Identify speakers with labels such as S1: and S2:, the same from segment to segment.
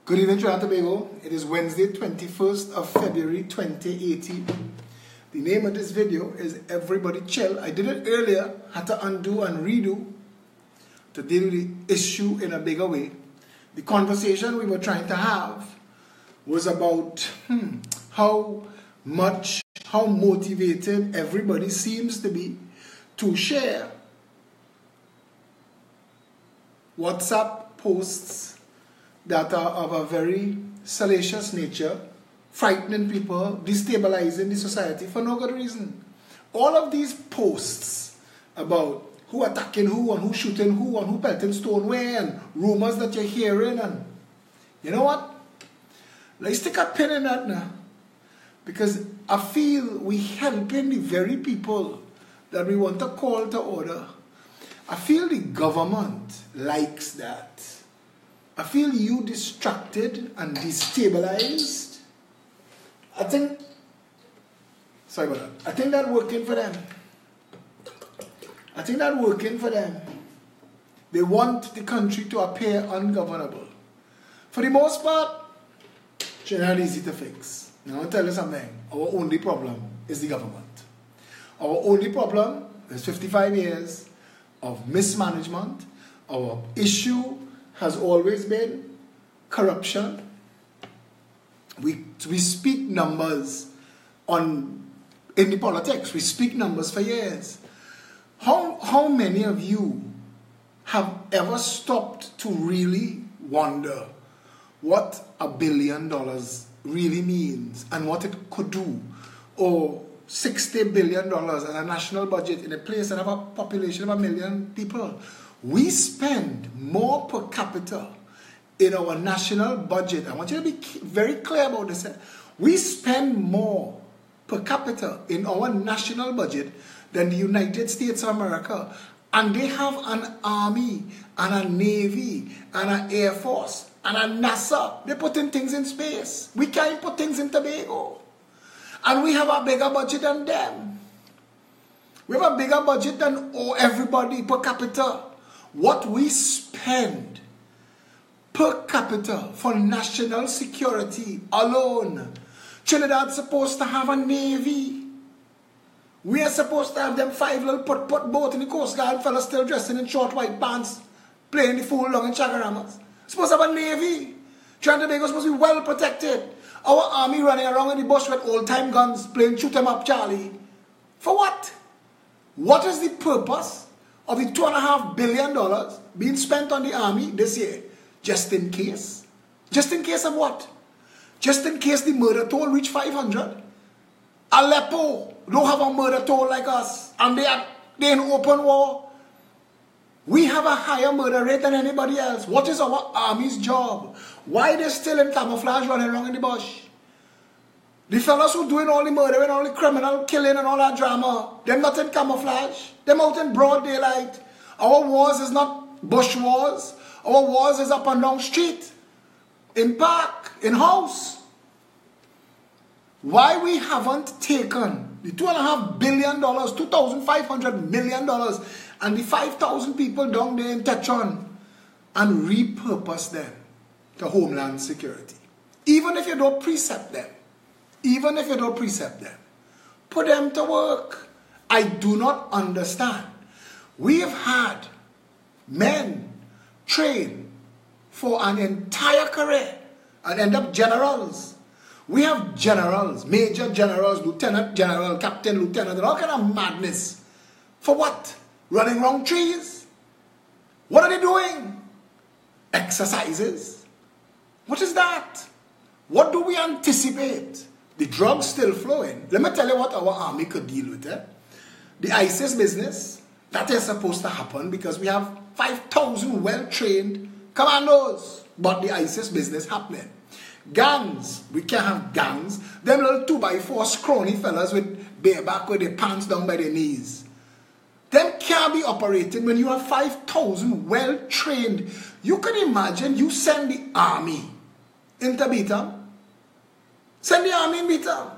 S1: Good evening, Trinidad and Tobago. It is Wednesday, 21st of February, 2018. The name of this video is Everybody Chill. I did it earlier, had to undo and redo to deal with the issue in a bigger way. The conversation we were trying to have was about how motivated everybody seems to be to share WhatsApp posts that are of a very salacious nature, frightening people, destabilizing the society for no good reason. All of these posts about who attacking who and who shooting who and who pelting stone where and rumors that you're hearing, and you know what? Let's stick a pin in that now, because I feel we helping the very people that we want to call to order. I feel the government likes that. I feel you distracted and destabilized. I think that working for them. They want the country to appear ungovernable. For the most part, Trinidad is easy to fix. Now I'll tell you something. Our only problem is the government. Our only problem is 55 years of mismanagement. Our issue has always been corruption. We speak numbers in the politics. We speak numbers for years. How many of you have ever stopped to really wonder what $1 billion really means and what it could do? Or $60 billion as a national budget in a place that have a population of 1 million people. We spend more per capita in our national budget. I want you to be very clear about this. We spend more per capita in our national budget than the United States of America. And they have an army and a navy and an air force and a NASA. They're putting things in space. We can't put things in Tobago. And we have a bigger budget than them. We have a bigger budget than everybody per capita. What we spend per capita for national security alone. Trinidad's supposed to have a navy. We are supposed to have them 5 little put boat in the Coast Guard, fellas still dressing in short white pants, playing the fool long in chagaramas. Supposed to have a navy. Trinidad and Tobago is supposed to be well protected. Our army running around in the bush with old-time guns, playing shoot 'em up Charlie. For what? What is the purpose of the $2.5 billion being spent on the army this year? Just in case? Just in case of what? Just in case the murder toll reach 500? Aleppo don't have a murder toll like us, and they're in open war. We have a higher murder rate than anybody else. What is our army's job? Why are they still in camouflage running around in the bush? The fellas who doing all the murdering, all the criminal killing and all that drama, they're not in camouflage. They're out in broad daylight. Our wars is not bush wars. Our wars is up and down street, in park, in house. Why we haven't taken the $2.5 billion, $2,500 million, and the 5,000 people down there in Tetron and repurpose them to Homeland Security? Even if you don't precept them. Put them to work. I do not understand. We have had men train for an entire career and end up generals. We have generals, major generals, lieutenant general, captain, lieutenant, and all kind of madness. For what? Running around trees? What are they doing? Exercises? What is that? What do we anticipate? The drugs still flowing. Let me tell you what our army could deal with. The ISIS business, that is supposed to happen because we have 5,000 well-trained commandos. But the ISIS business happening. Gangs, we can't have gangs. Them little 2x4 scrawny fellas with bareback with their pants down by their knees. Them can't be operating when you have 5,000 well-trained. You can imagine you send the army into Beetham. Send the army in Beetham.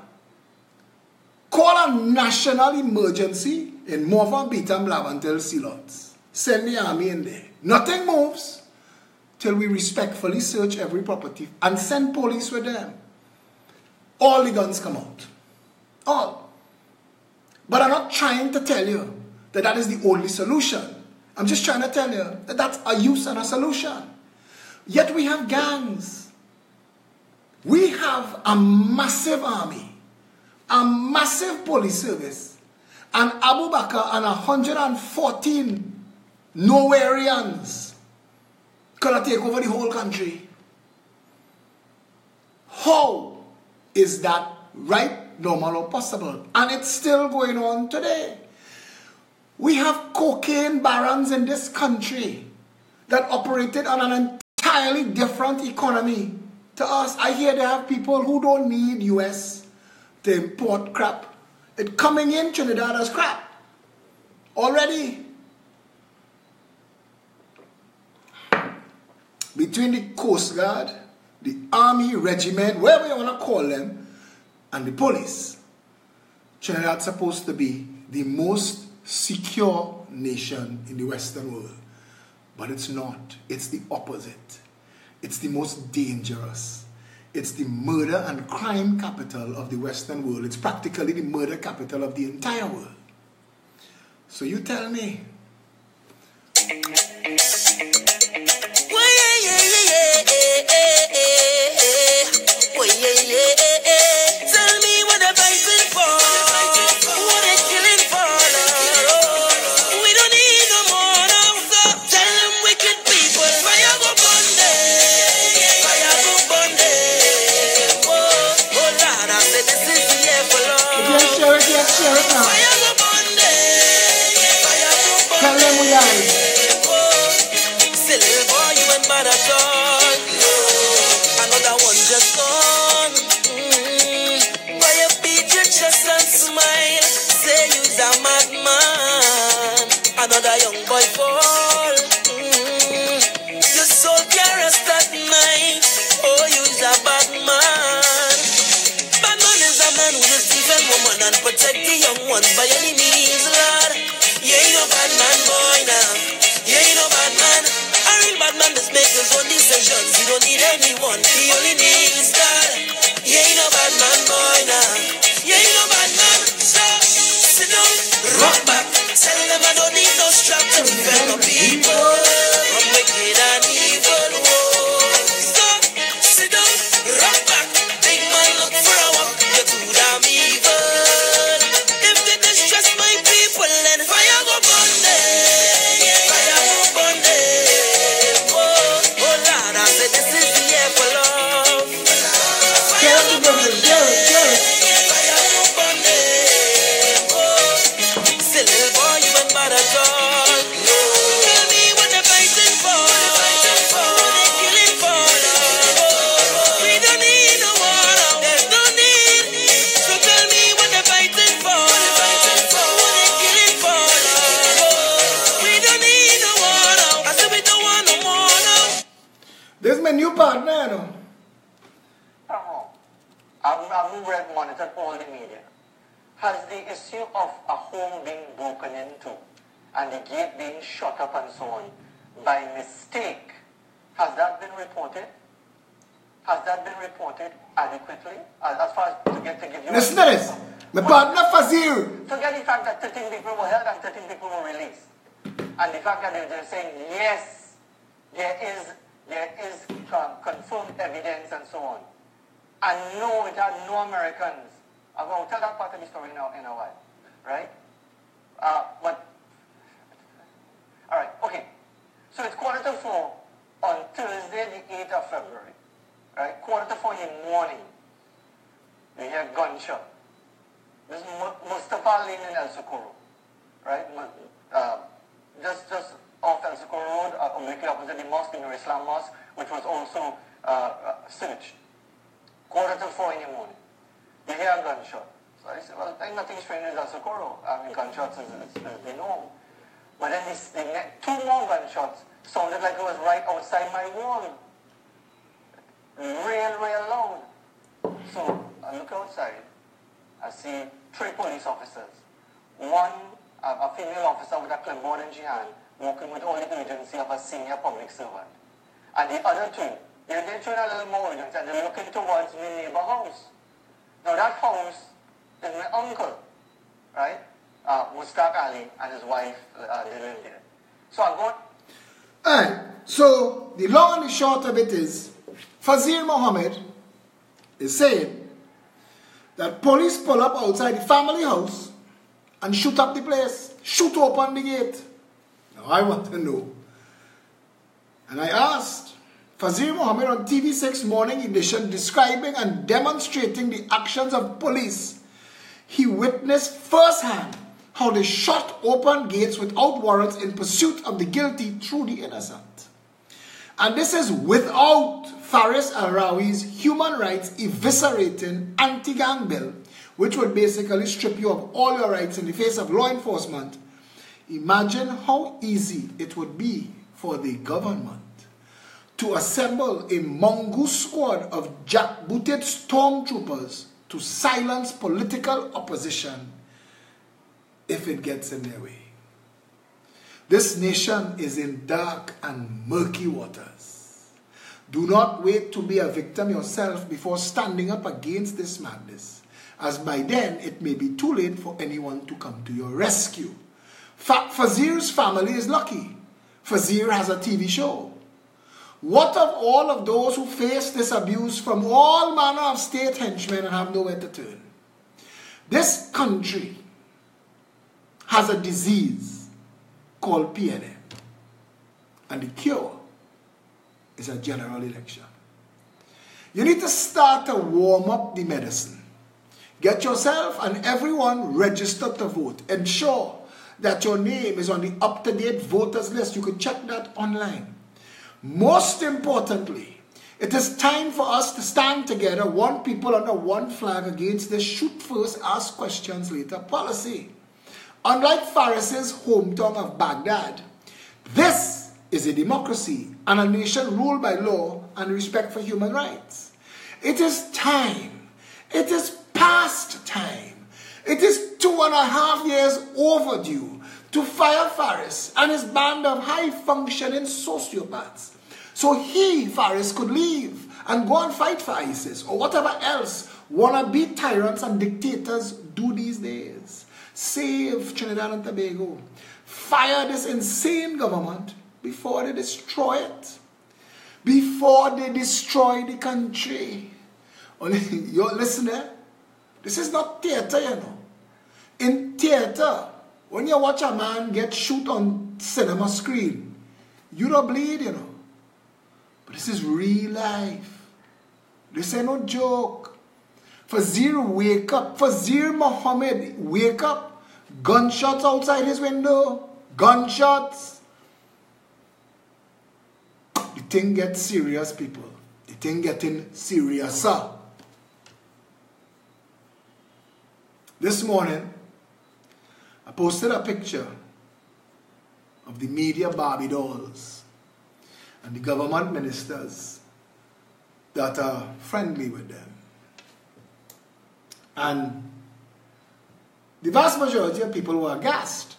S1: Call a national emergency in Morvan, Beetham, Laventille, Sealots. Send the army in there. Nothing moves. till we respectfully search every property and send police with them, all the guns come out. All. But I'm not trying to tell you that that is the only solution. I'm just trying to tell you that that's a use and a solution. Yet we have gangs. We have a massive army, a massive police service, and Abu Bakr and 114 Nowhereians gonna take over the whole country. How is that right, normal, or possible? And it's still going on today. We have cocaine barons in this country that operated on an entirely different economy to us. I hear they have people who don't need US to import crap. It's coming in Trinidad as crap already. Between the Coast Guard, the Army, Regiment, whatever you want to call them, and the police, Trinidad's supposed to be the most secure nation in the Western world. But it's not. It's the opposite. It's the most dangerous. It's the murder and crime capital of the Western world. It's practically the murder capital of the entire world. So you tell me.
S2: Tell me what they're fighting for. What they're killing for. We don't need no more now. So tell them wicked people, fire go burn them. Fire go burn them. Oh Lord, I said this is the year for Lord.
S1: Share it now.
S2: Fire go burn them. Fire go burn them.
S1: Tell them we are.
S2: Say little boy, you ain't bad at all. Another one just gone. Why you beat your chest and smile? Say you's a madman. Another young boy fall. Your soul can't rest at night. Oh, you's a bad man. Bad man is a man who will defend woman and protect the young ones by any means, Lord. You ain't no bad man, boy, now. You ain't no bad man. A real bad man just makes his own decisions. He don't need anyone. He only needs God. You ain't no bad man, boy, now. You ain't no bad man. So, sit down, rock back. Tell them I don't need no strap to defend my people from wicked and evil. So, sit down, rock back. Big man, look for a walk. You're too damn evil. If they distress my people, then fire go burn them. Fire go burn them. Oh Lord, I said this is the year for love. Fire go burn them. Fire go burn them. Say little boy, you ain't bad at all. Tell me what they're fighting for. What they killing for. We don't need no war now. There's no need. So tell me what they're fighting for. What they killing for. We don't need no war now. I said we don't want no more now.
S1: This is my new partner, you know.
S3: I've read, monitored all the media. Has the issue of a home being broken into and the gate being shut up and so on by mistake, has that been reported? Has that been reported adequately? As far as to give you...
S1: Listen to this. My partner Fazil.
S3: Forget the fact that 13 people were held and 13 people were released. And the fact that they're saying, yes, there is confirmed evidence and so on. And no, it had no Americans. I'll tell that part of the story now in a while, right? But, all right, okay. So it's 3:45 on Thursday, the 8th of February, right? 3:45 in the morning, you hear gunshot. This is Mustafa Lane in El Socorro, right? Just off El Socorro Road, obliquely opposite the mosque, the Nur Islam Mosque, which was also searched. 3:45 in the morning. You hear a gunshot. So I said, well, there's nothing strange with El Socorro. I mean, gunshots is the norm. But then two more gunshots sounded like it was right outside my wall. Real loud. So I look outside. I see 3 police officers. One, a female officer with a clipboard in her hand, working with all the urgency of a senior public servant. And the other two, they're doing a little more urgent and they're looking towards my neighbor house. Now that house is my uncle, right? Mustaq Ali and his wife, they live there. So I'm going...
S1: Alright, so the long and the short of it is, Fazir Mohammed is saying that police pull up outside the family house and shoot up the place, shoot open the gate. Now I want to know. And I asked Fazir Mohammed on TV6 Morning Edition describing and demonstrating the actions of police. He witnessed firsthand how they shot open gates without warrants in pursuit of the guilty through the innocent. And this is without Faris Al-Rawi's human rights eviscerating anti-gang bill, which would basically strip you of all your rights in the face of law enforcement. Imagine how easy it would be for the government to assemble a mongoose squad of jackbooted stormtroopers to silence political opposition if it gets in their way. This nation is in dark and murky waters. Do not wait to be a victim yourself before standing up against this madness, as by then it may be too late for anyone to come to your rescue. Fazir's family is lucky. Fazir has a TV show. What of all of those who face this abuse from all manner of state henchmen and have nowhere to turn? This country has a disease called PNM, and the cure is a general election. You need to start to warm up the medicine. Get yourself and everyone registered to vote. Ensure that your name is on the up-to-date voters list. You can check that online. Most importantly, it is time for us to stand together, one people under one flag, against this shoot first, ask questions later policy. Unlike Faris's hometown of Baghdad, this is a democracy and a nation ruled by law and respect for human rights. It is time. It is past time. It is 2.5 years overdue to fire Faris and his band of high-functioning sociopaths, so he, Faris, could leave and go and fight for ISIS or whatever else wannabe tyrants and dictators do these days. Save Trinidad and Tobago. Fire this insane government before they destroy it. Before they destroy the country. You're listening? This is not theater, you know. In theater, when you watch a man get shoot on cinema screen, you don't bleed, you know. But this is real life. This ain't no joke. Fazir, wake up. Fazir Mohammed, wake up. Gunshots outside his window. Gunshots. The thing gets serious, people. The thing getting seriouser. This morning, I posted a picture of the media Barbie dolls and the government ministers that are friendly with them. And the vast majority of people were aghast.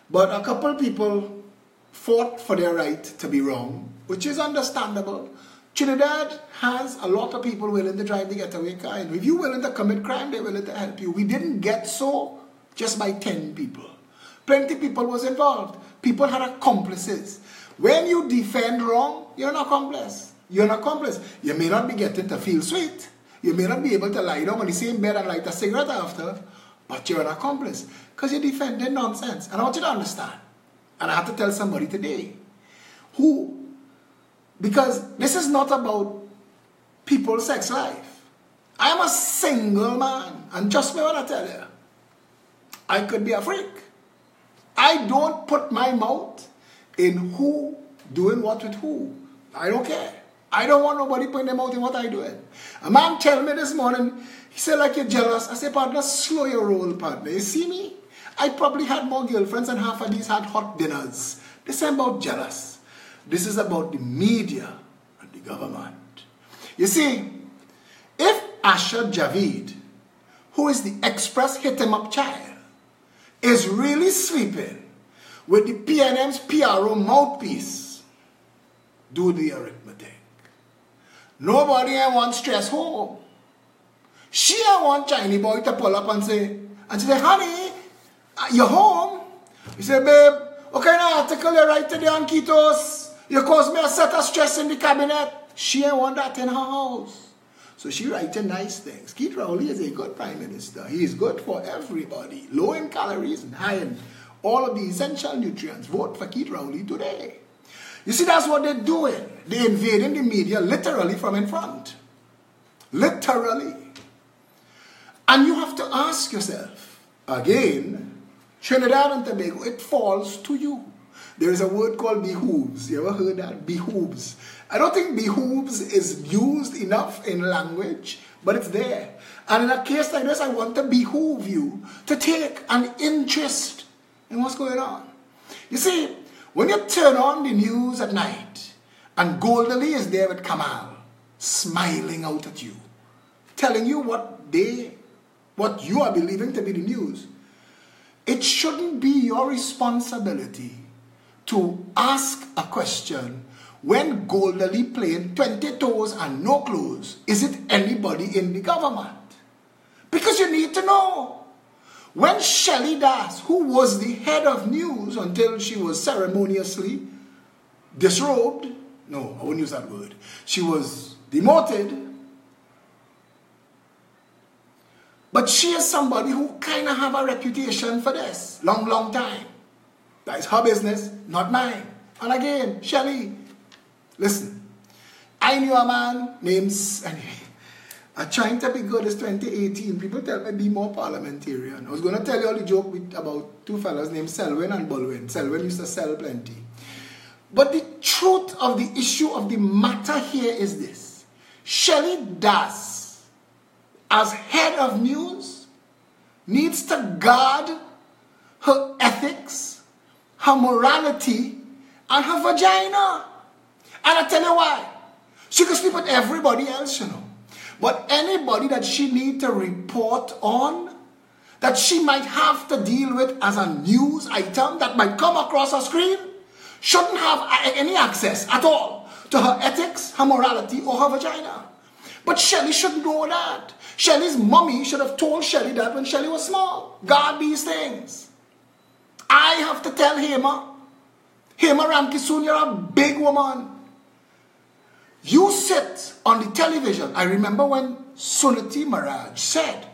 S1: But a couple people fought for their right to be wrong, which is understandable. Trinidad has a lot of people willing to drive the getaway car. And if you're willing to commit crime, they're willing to help you. We didn't get so just by 10 people. Plenty of people was involved. People had accomplices. When you defend wrong, you're an accomplice. You're an accomplice. You may not be getting to feel sweet. You may not be able to lie down on the same bed and light a cigarette after, but you're an accomplice because you're defending nonsense. And I want you to understand, and I have to tell somebody today, because this is not about people's sex life. I am a single man, and trust me when I tell you, I could be a freak. I don't put my mouth in who doing what with who. I don't care. I don't want nobody putting them out in what I'm doing. A man tell me this morning, he said, like, you're jealous. I said, partner, slow your roll, partner. You see me? I probably had more girlfriends and half of these had hot dinners. This ain't about jealous. This is about the media and the government. You see, if Asha Javid, who is the Express hit-em-up child, is really sleeping with the PNM's PRO mouthpiece, do the arithmetic. Nobody wants stress home. She want Chinese boy to pull up and say, honey, you're home. He said, babe, what kind of article you write today on ketos? You caused me a set of stress in the cabinet. She ain't want that in her house. So she writing nice things. Keith Rowley is a good prime minister. He is good for everybody. Low in calories and high in all of the essential nutrients. Vote for Keith Rowley today. You see, that's what they're doing. They're invading the media literally from in front. Literally. And you have to ask yourself, again, Trinidad and Tobago, it falls to you. There is a word called behooves. You ever heard that? Behooves. I don't think behooves is used enough in language, but it's there. And in a case like this, I want to behoove you to take an interest in what's going on. You see, when you turn on the news at night, and Goldali is there with Kamal, smiling out at you, telling you what you are believing to be the news, it shouldn't be your responsibility to ask a question when Goldali playing 20 toes and no clothes. Is it anybody in the government? Because you need to know. When Shelley Das, who was the head of news until she was ceremoniously disrobed, no, I won't use that word, she was demoted, but she is somebody who kind of have a reputation for this, long time. That is her business, not mine. And again, Shelley, listen, I knew a man named, I'm trying to be good as 2018. People tell me be more parliamentarian. I was going to tell you all the joke about two fellas named Selwyn and Bulwin. Selwyn used to sell plenty. But the truth of the issue of the matter here is this. Shelley Das, as head of news, needs to guard her ethics, her morality, and her vagina. And I tell you why. She could sleep with everybody else, you know. But anybody that she need to report on, that she might have to deal with as a news item that might come across her screen, shouldn't have any access at all to her ethics, her morality, or her vagina. But Shelley should know that. Shelley's mommy should have told Shelley that when Shelley was small. Guard these things. I have to tell Hema Ramkisoon, you're a big woman. You sit on the television. I remember when Suniti Maharaj said,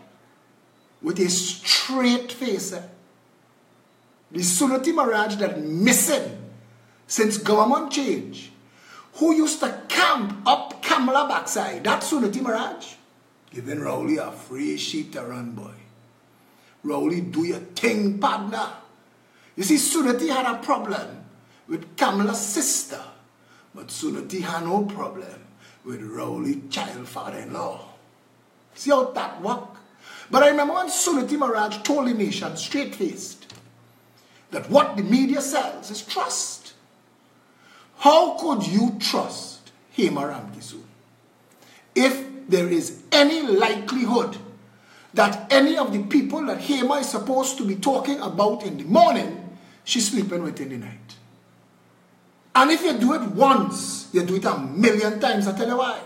S1: with a straight face, the Suniti Maharaj that missing since government change, who used to camp up Kamala backside, that Suniti Maharaj, giving Rowley a free sheep to run, boy. Rowley, do your thing, partner. You see, Suniti had a problem with Kamala's sister, but Suniti had no problem with Rowley, child father-in-law. See how that work? But I remember when Suniti Maharaj told the nation, straight-faced, that what the media sells is trust. How could you trust Hema Ramkisoon if there is any likelihood that any of the people that Hema is supposed to be talking about in the morning, she's sleeping with in the night? And if you do it once, you do it 1,000,000 times. I tell you why.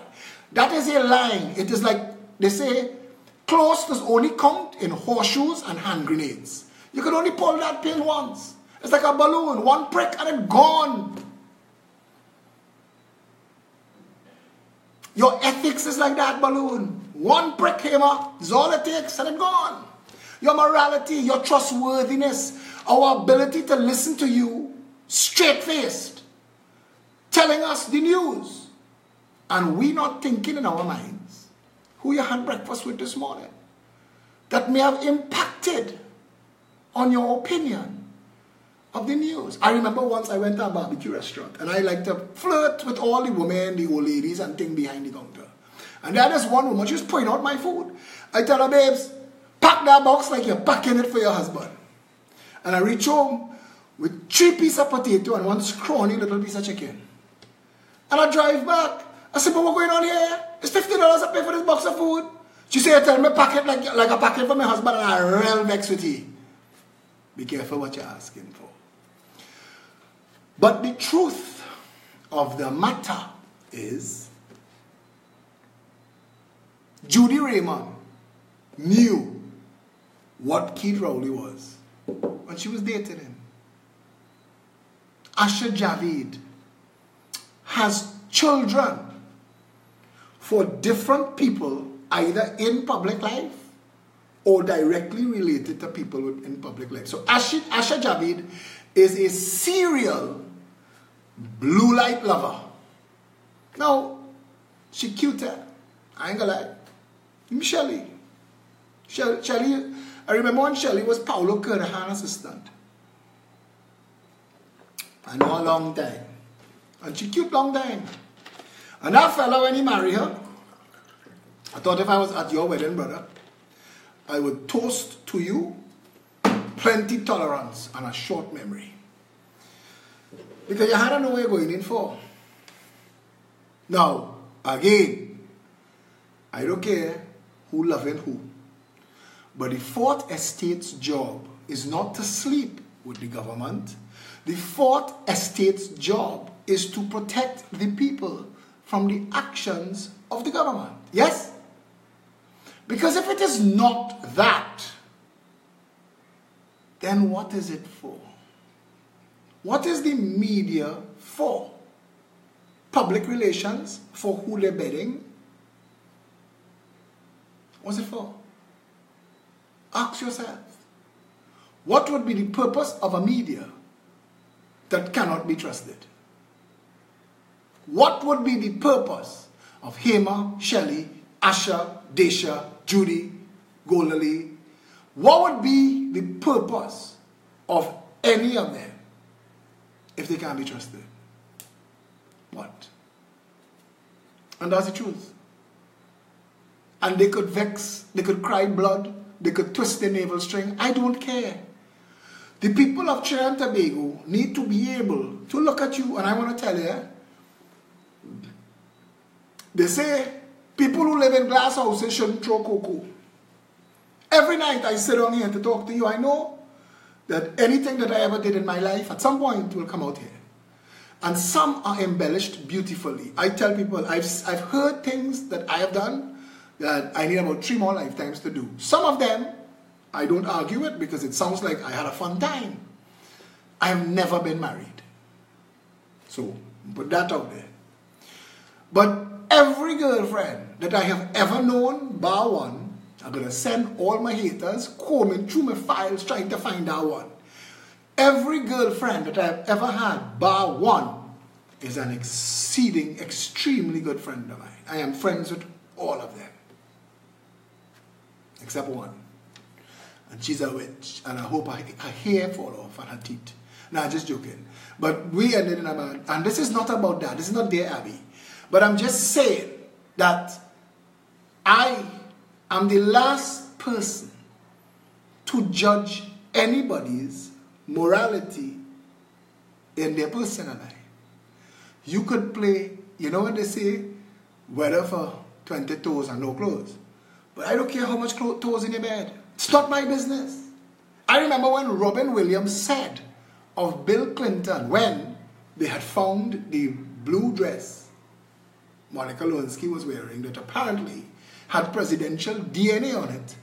S1: That is a line. It is like, they say, close does only count in horseshoes and hand grenades. You can only pull that pin once. It's like a balloon. One prick and it's gone. Your ethics is like that balloon. One prick, Hema, is all it takes and it's gone. Your morality, your trustworthiness, our ability to listen to you straight-faced, telling us the news, and we not thinking in our minds who you had breakfast with this morning, that may have impacted on your opinion of the news. I remember once I went to a barbecue restaurant, and I like to flirt with all the women, the old ladies, and things behind the counter. And there was one woman, she was pouring out my food. I tell her, babes, pack that box like you're packing it for your husband. And I reach home with 3 pieces of potato and one scrawny little piece of chicken. And I drive back. I said, but what's going on here? It's $50 I pay for this box of food. She said, tell me pack it like a packet for my husband, and I'm real vexed with you. Be careful what you're asking for. But the truth of the matter is Judy Raymond knew what Keith Rowley was when she was dating him. Asha Javid has children for different people, either in public life or directly related to people in public life. So Asha Javid is a serial blue light lover. Now, she cuter. I ain't gonna lie. Shelly, I remember when Shelly was Paulo Kernahan's assistant. I know a long time. And she cute long time. And that fella, when he married her, I thought if I was at your wedding, brother, I would toast to you plenty tolerance and a short memory. Because you had to know what you're going in for. Now, again, I don't care who loving who. But the Fourth Estate's job is not to sleep with the government. The Fourth Estate's job is to protect the people from the actions of the government. Yes? Because if it is not that, then what is it for? What is the media for? Public relations for who they're betting? What's it for? Ask yourself. What would be the purpose of a media that cannot be trusted? What would be the purpose of Hema, Shelley, Asha, Desha, Judy, Golali? What would be the purpose of any of them if they can't be trusted? What? And that's the truth. And they could vex, they could cry blood, they could twist their navel string. I don't care. The people of Trinidad and Tobago need to be able to look at you, and I want to tell you, they say people who live in glass houses shouldn't throw cocoa. Every night I sit down here to talk to you, I know that anything that I ever did in my life at some point will come out here. And some are embellished beautifully. I tell people, I've heard things that I have done that I need about 3 more lifetimes to do. Some of them, I don't argue it because it sounds like I had a fun time. I have never been married. So, put that out there. But every girlfriend that I have ever known, bar one, I'm going to send all my haters combing through my files trying to find that one. Every girlfriend that I've ever had, bar one, is an extremely good friend of mine. I am friends with all of them. Except one. And she's a witch. And I hope her hair fall off and her teeth. Nah, just joking. But we ended in a man. And this is not about that. This is not Dear Abby. But I'm just saying that I am the last person to judge anybody's morality in their personal life. You could play, you know what they say, weather for 20 toes and no clothes. But I don't care how much toes in your bed. It's not my business. I remember when Robin Williams said of Bill Clinton, when they had found the blue dress Monica Lewinsky was wearing that apparently had presidential DNA on it,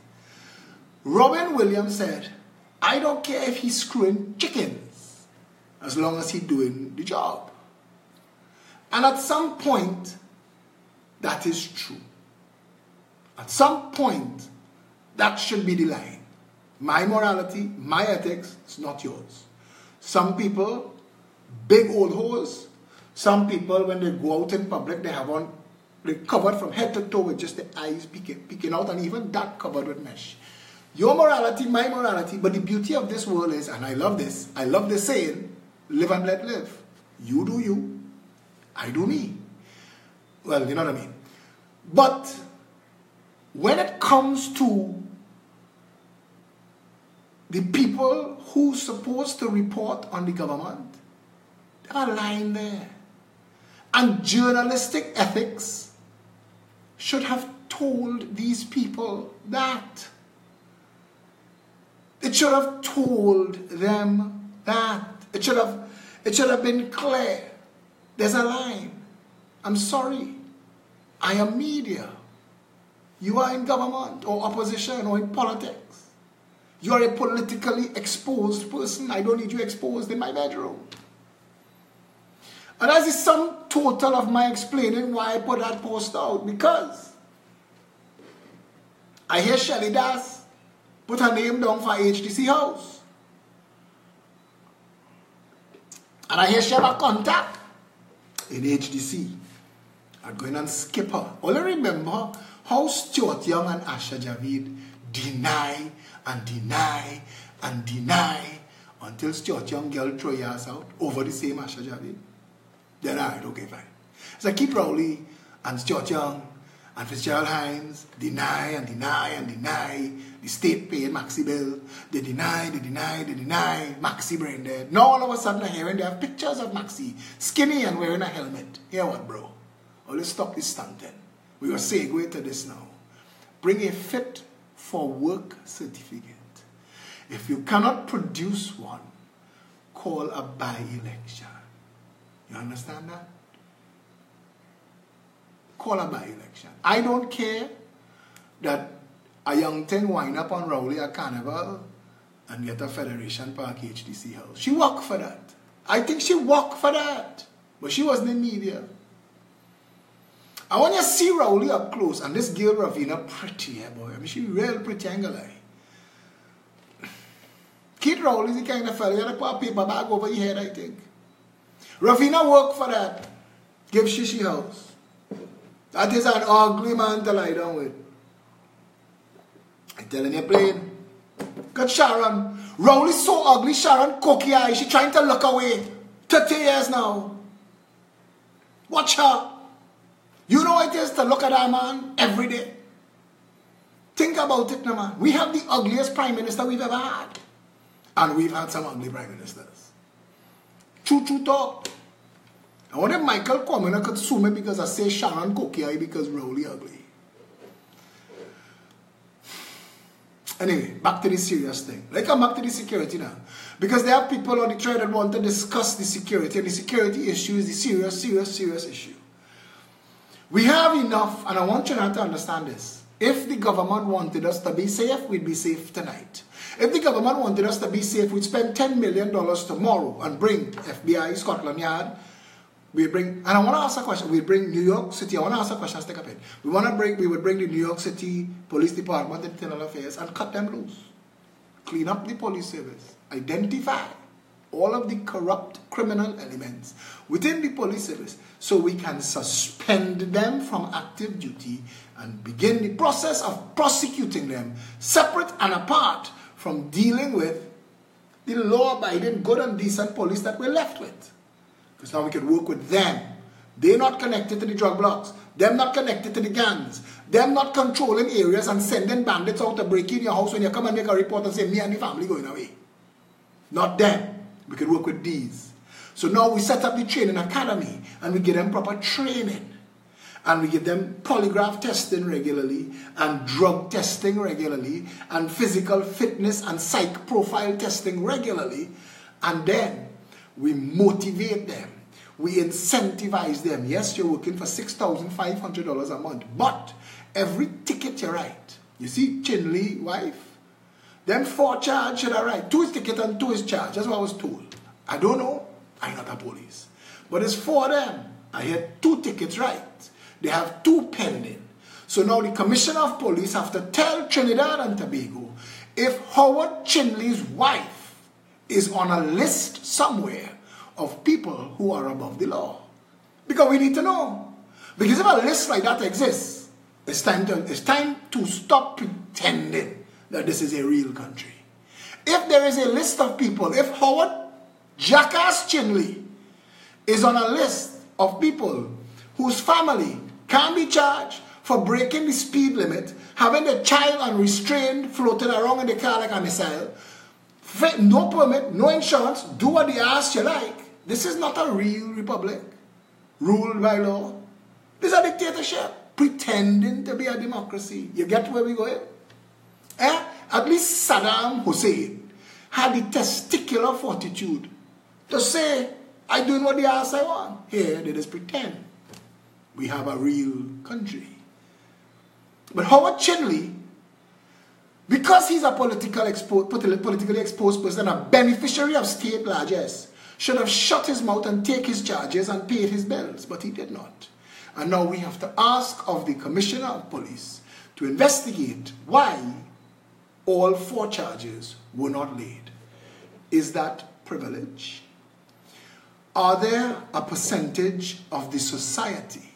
S1: Robin Williams said, I don't care if he's screwing chickens as long as he's doing the job. And at some point, that is true. At some point, that should be the line. My morality, my ethics, is not yours. Some people, big old hoes. Some people, when they go out in public, they're covered from head to toe with just the eyes peeking out, and even that covered with mesh. Your morality, my morality, but the beauty of this world is, and I love this saying, live and let live. You do you, I do me. Well, you know what I mean. But when it comes to the people who's supposed to report on the government, there are a line there. And journalistic ethics should have told these people that. It should have told them that. It should have been clear. There's a line. I'm sorry. I am media. You are in government or opposition or in politics. You are a politically exposed person. I don't need you exposed in my bedroom. And that is some total of my explaining why I put that post out. Because I hear Shelley Das put her name down for HDC House. And I hear she have a contact in HDC. I'm going and skip her. Only remember how Stuart Young and Asha Javid deny and deny and deny until Stuart Young girl throw your ass out over the same Asha Javid. Then alright, okay, fine. So Keith Rowley and Stuart Young and Fitzgerald Hines deny and deny and deny the state paying Maxi bill. They deny Maxi brain dead. Now all of a sudden I hear they have pictures of Maxi skinny and wearing a helmet. Hear what, bro? Oh, let's stop this stunting. We will segue to this now. Bring a fit for work certificate. If you cannot produce one, call a by-election. You understand that? Call a by-election. I don't care that a young thing wind up on Rowley at Carnival and get a Federation Park HDC house. She worked for that. I think she worked for that. But she wasn't in media. I want you to see Rowley up close. And this girl Ravina pretty, boy. I mean, she real pretty angle. Kid Rowley is the kind of fellow you have to put a paper bag over your head, I think. Ravina worked for that. Give Shishi house. That is an ugly man to lie down with. I'm telling you plain. Got Sharon. Rowley's so ugly, Sharon cocky eye. She trying to look away. 30 years now. Watch her. You know what it is to look at that man every day. Think about it now, man. We have the ugliest prime minister we've ever had. And we've had some ugly prime ministers. True talk. I wonder if Michael Kwame could sue me because I say Sharon Kokia because Rowley ugly. Anyway, back to the serious thing. Let's come back to the security now. Because there are people on the trail that want to discuss the security. And the security issue is the serious issue. We have enough, and I want you not to understand this. If the government wanted us to be safe, we'd be safe tonight. If the government wanted us to be safe, we'd spend $10 million tomorrow and bring FBI, Scotland Yard. We bring, and I want to ask a question. We bring New York City. I want to ask a question. Stick up it. We would bring the New York City Police Department, Internal Affairs, and cut them loose. Clean up the police service. Identify all of the corrupt criminal elements within the police service so we can suspend them from active duty and begin the process of prosecuting them separate and apart from dealing with the law-abiding, good and decent police that we're left with. Because now we can work with them. They're not connected to the drug blocks. They're not connected to the gangs. They're not controlling areas and sending bandits out to break in your house when you come and make a report and say, me and the family going away. Not them. We can work with these. So now we set up the training academy and we give them proper training. And we give them polygraph testing regularly and drug testing regularly and physical fitness and psych profile testing regularly. And then we motivate them. We incentivize them. Yes, you're working for $6,500 a month. But every ticket you write, you see Chinley wife? Them 4 charge should I write. 2 is ticket and 2 is charge. That's what I was told. I don't know. I'm not a police. But it's 4 of them. I had 2 tickets right. They have 2 pending. So now the Commissioner of Police have to tell Trinidad and Tobago if Howard Chinley's wife is on a list somewhere of people who are above the law. Because we need to know. Because if a list like that exists, it's time to stop pretending that this is a real country. If there is a list of people, if Howard Jackass Chinley is on a list of people whose family can be charged for breaking the speed limit, having the child unrestrained floating around in the car like a missile, no permit, no insurance, do what they ask you like. This is not a real republic ruled by law. This is a dictatorship pretending to be a democracy. You get where we going? At least Saddam Hussein had the testicular fortitude to say I doing what the ass I want. Here, they just pretend we have a real country. But Howard Chinley, because he's a politically exposed person, a beneficiary of state largesse, should have shut his mouth and take his charges and paid his bills, but he did not. And now we have to ask of the Commissioner of Police to investigate why all 4 charges were not laid. Is that privilege? Are there a percentage of the society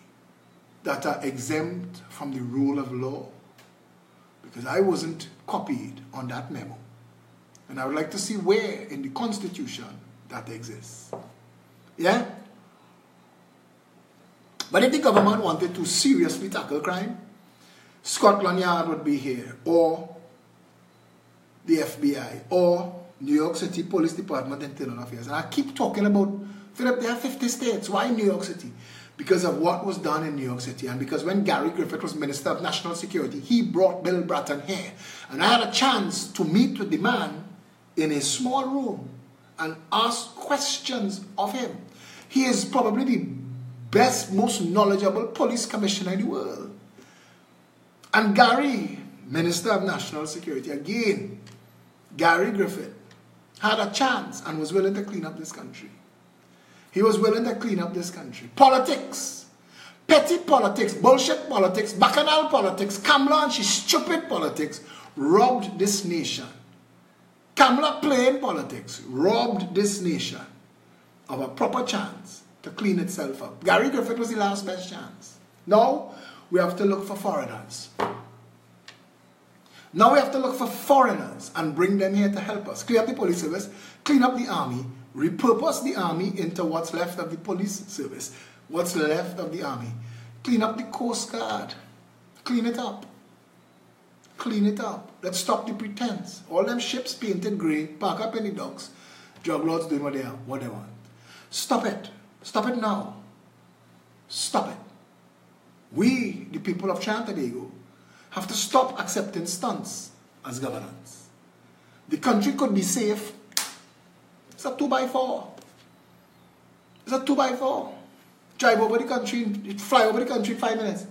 S1: that are exempt from the rule of law? Because I wasn't copied on that memo. And I would like to see where in the Constitution that exists. Yeah? But if the government wanted to seriously tackle crime, Scotland Yard would be here, or the FBI, or New York City Police Department Internal Affairs. And I keep talking about, Philip, there are 50 states. Why New York City? Because of what was done in New York City. And because when Gary Griffith was Minister of National Security, he brought Bill Bratton here. And I had a chance to meet with the man in a small room and ask questions of him. He is probably the best, most knowledgeable police commissioner in the world. And Gary, Minister of National Security, again, Gary Griffith, had a chance and was willing to clean up this country. He was willing to clean up this country. Politics, petty politics, bullshit politics, bacchanal politics, Kamala and she's stupid politics robbed this nation. Kamala playing politics robbed this nation of a proper chance to clean itself up. Gary Griffith was the last best chance. Now we have to look for foreigners. Now we have to look for foreigners and bring them here to help us. Clean up the police service, clean up the army, repurpose the army into what's left of the police service, what's left of the army. Clean up the Coast Guard. Clean it up. Clean it up. Let's stop the pretense. All them ships painted grey, park up in the docks, drug lords doing what they want. Stop it. Stop it now. Stop it. We, the people of Trinidad, have to stop accepting stunts as governance. The country could be safe. It's a 2x4. It's a 2x4. Drive over the country, fly over the country in 5 minutes.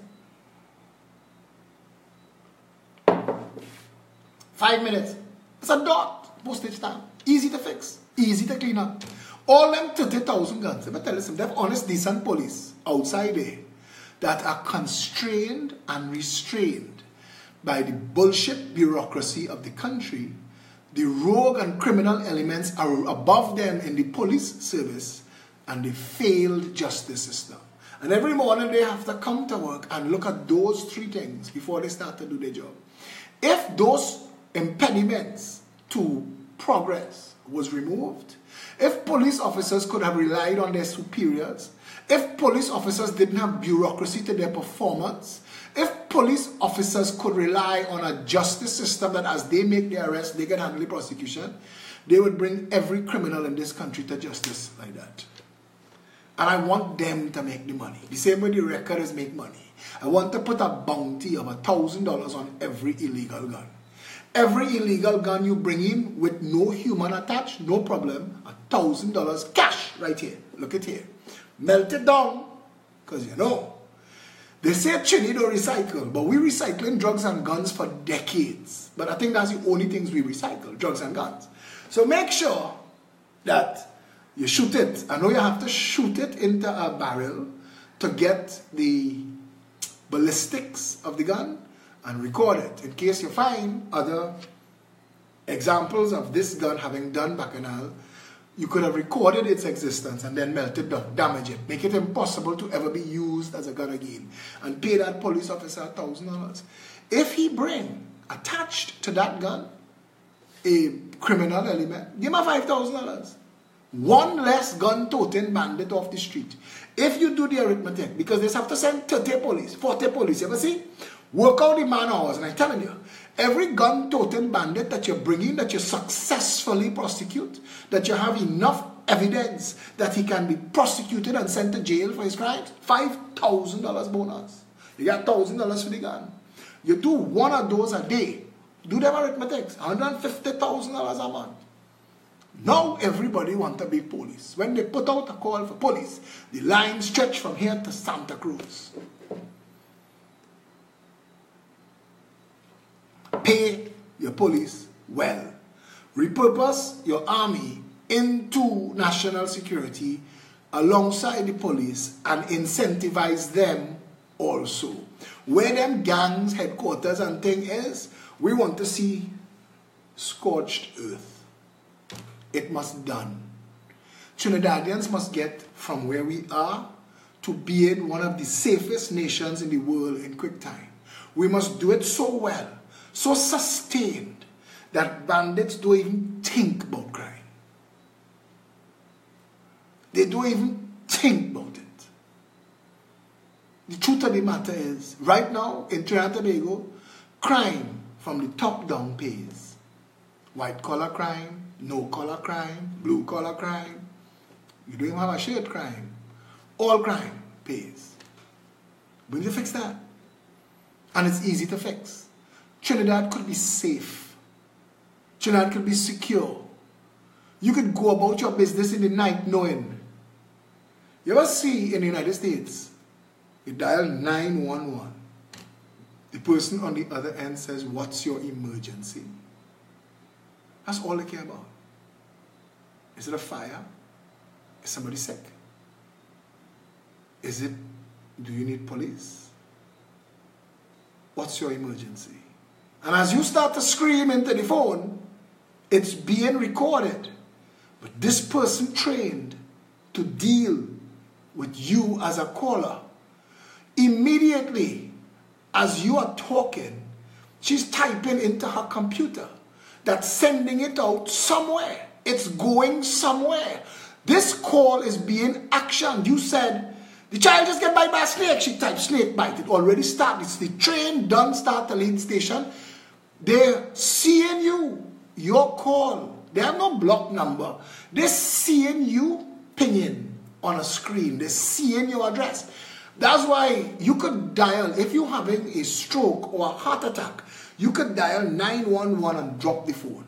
S1: 5 minutes. It's a dot postage stamp. Easy to fix. Easy to clean up. All them 30,000 guns, let me tell you something, they have honest, decent police outside there that are constrained and restrained by the bullshit bureaucracy of the country. The rogue and criminal elements are above them in the police service and the failed justice system. And every morning they have to come to work and look at those 3 things before they start to do their job. If those impediments to progress was removed, if police officers could have relied on their superiors, if police officers didn't have bureaucracy to their performance, if police officers could rely on a justice system that as they make their arrest, they can handle the prosecution, they would bring every criminal in this country to justice like that. And I want them to make the money. The same way the records make money. I want to put a bounty of $1,000 on every illegal gun. Every illegal gun you bring in with no human attached, no problem, $1,000 cash right here. Look at here. Melt it down, because you know, they say Chile don't recycle, but we're recycling drugs and guns for decades. But I think that's the only things we recycle, drugs and guns. So make sure that you shoot it. I know you have to shoot it into a barrel to get the ballistics of the gun and record it in case you find other examples of this gun having done bacchanal. You could have recorded its existence and then melt it down, damage it, make it impossible to ever be used as a gun again, and pay that police officer $1,000. If he bring attached to that gun a criminal element, give him $5,000. One less gun-toting bandit off the street. If you do the arithmetic, because they have to send 30 police, 40 police, you ever see? Work out the man hours, and I'm telling you, every gun-toting bandit that you bring in, that you successfully prosecute, that you have enough evidence that he can be prosecuted and sent to jail for his crimes, $5,000 bonus. You got $1,000 for the gun. You do one of those a day. Do them arithmetics, $150,000 a month. Now everybody want to be police. When they put out a call for police, the line stretch from here to Santa Cruz. Pay your police well. Repurpose your army into national security alongside the police and incentivize them also. Where them gangs headquarters and thing is, we want to see scorched earth. It must done. Trinidadians must get from where we are to being one of the safest nations in the world in quick time. We must do it so well, so sustained, that bandits don't even think about crime. They don't even think about it. The truth of the matter is, right now in Trinidad and Tobago, crime from the top down pays. White collar crime, no collar crime, blue collar crime. You don't even have a shirt crime. All crime pays. We need to fix that. And it's easy to fix. Trinidad could be safe. Trinidad could be secure. You could go about your business in the night knowing. You ever see in the United States, you dial 911. The person on the other end says, "What's your emergency?" That's all they care about. Is it a fire? Is somebody sick? Is it, do you need police? What's your emergency? And as you start to scream into the phone, it's being recorded. But this person trained to deal with you as a caller. Immediately, as you are talking, she's typing into her computer that's sending it out somewhere. It's going somewhere. This call is being actioned. You said, the child just get bite by a snake. She typed snake bite. It already started. It's the train done start to lead station. They're seeing you, your call. They have no block number. They're seeing you pinging on a screen. They're seeing your address. That's why you could dial, if you're having a stroke or a heart attack, you could dial 911 and drop the phone.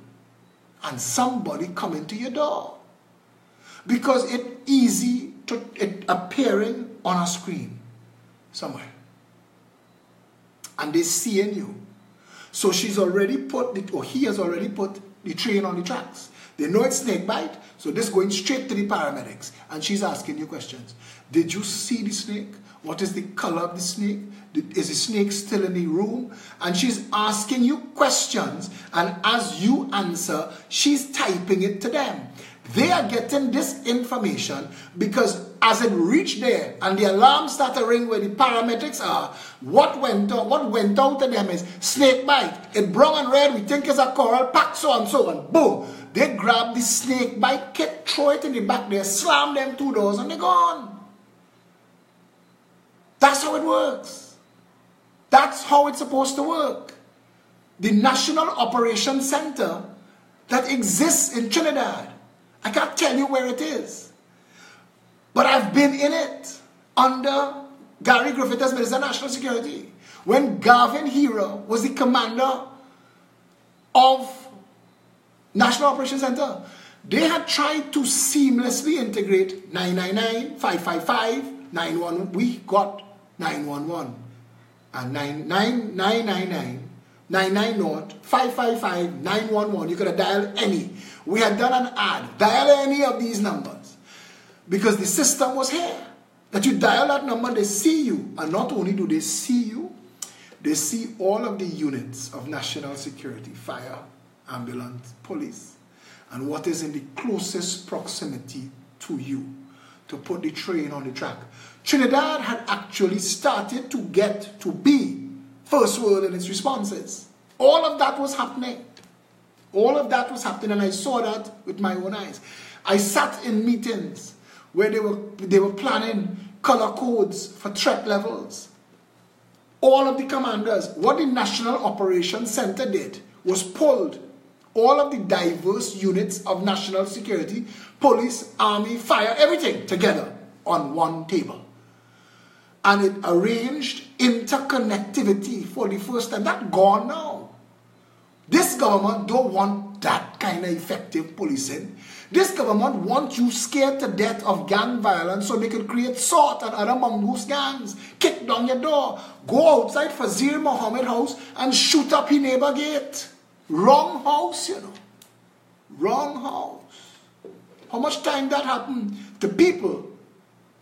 S1: And somebody come into your door. Because it's easy to it appearing on a screen somewhere. And they're seeing you. So she's already put, or he has already put the train on the tracks. They know it's snake bite, so this going straight to the paramedics. And she's asking you questions. Did you see the snake? What is the color of the snake? Is the snake still in the room? And she's asking you questions, and as you answer, she's typing it to them. They are getting this information because as it reached there and the alarm started to ring where the paramedics are, what went out to them is snake bite. It brown and red, we think it's a coral, pack so and so, and boom. They grab the snake bite kit, throw it in the back there, slam them 2 doors, and they're gone. That's how it works. That's how it's supposed to work. The National Operations Center that exists in Trinidad, I can't tell you where it is, but I've been in it under Gary Griffith as Minister of National Security. When Garvin Hero was the commander of National Operations Center, they had tried to seamlessly integrate 999, 555, 911. We got 911 and 999, 990, 555, 911. You could have dialed any. We had done an ad. Dial any of these numbers. Because the system was here. That you dial that number, they see you. And not only do they see you, they see all of the units of national security, fire, ambulance, police, and what is in the closest proximity to you to put the train on the track. Trinidad had actually started to get to be first world in its responses. All of that was happening. All of that was happening, and I saw that with my own eyes. I sat in meetings where they were planning color codes for threat levels. All of the commanders, what the National Operations Center did was pulled all of the diverse units of national security, police, army, fire, everything together on one table. And it arranged interconnectivity for the first time. That's gone now. This government don't want that kind of effective policing. This government wants you scared to death of gang violence so they could create SORT and other mongoose gangs. Kick down your door. Go outside Fazil Muhammad house and shoot up your neighbor gate. Wrong house, you know. Wrong house. How much time that happened to people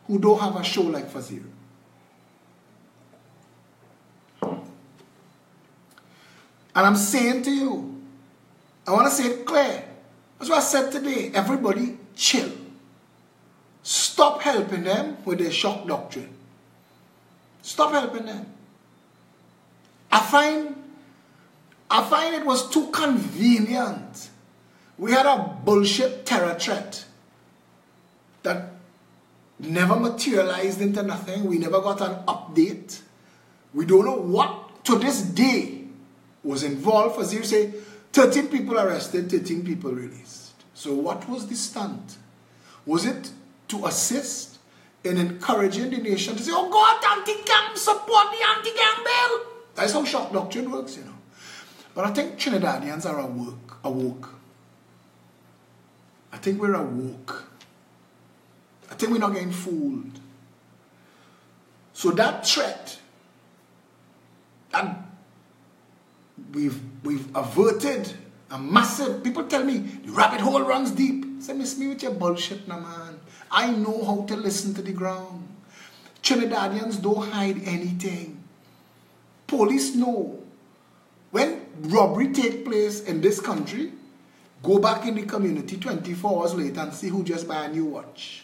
S1: who don't have a show like Fazil? And I'm saying to you, I want to say it clear. That's what I said today. Everybody chill. Stop helping them with their shock doctrine. Stop helping them. I find it was too convenient. We had a bullshit terror threat that never materialized into nothing. We never got an update. We don't know what to this day was involved. As you say, 13 people arrested, 13 people released. So what was the stunt? Was it to assist in encouraging the nation to say, oh God, anti-gang, support the anti-gang bill? That's how shock doctrine works, you know. But I think Trinidadians are awoke. I think we're awoke. I think we're not getting fooled. So that threat, and we've averted a massive, people tell me, the rabbit hole runs deep. I say, miss me with your bullshit now, man. I know how to listen to the ground. Trinidadians don't hide anything. Police know. When robbery take place in this country, go back in the community 24 hours later and see who just buy a new watch.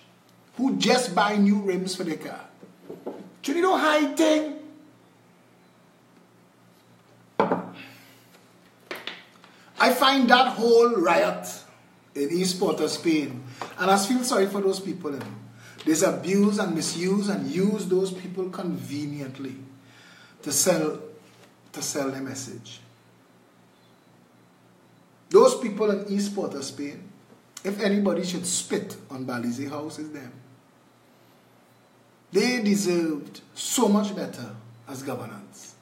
S1: Who just buy new rims for their car. Trinidad don't hide thing. I find that whole riot in East Port of Spain, and I feel sorry for those people. You know. There's abuse and misuse and use those people conveniently to sell their message. Those people in East Port of Spain, if anybody should spit on Balize House, it's them. They deserved so much better as governance.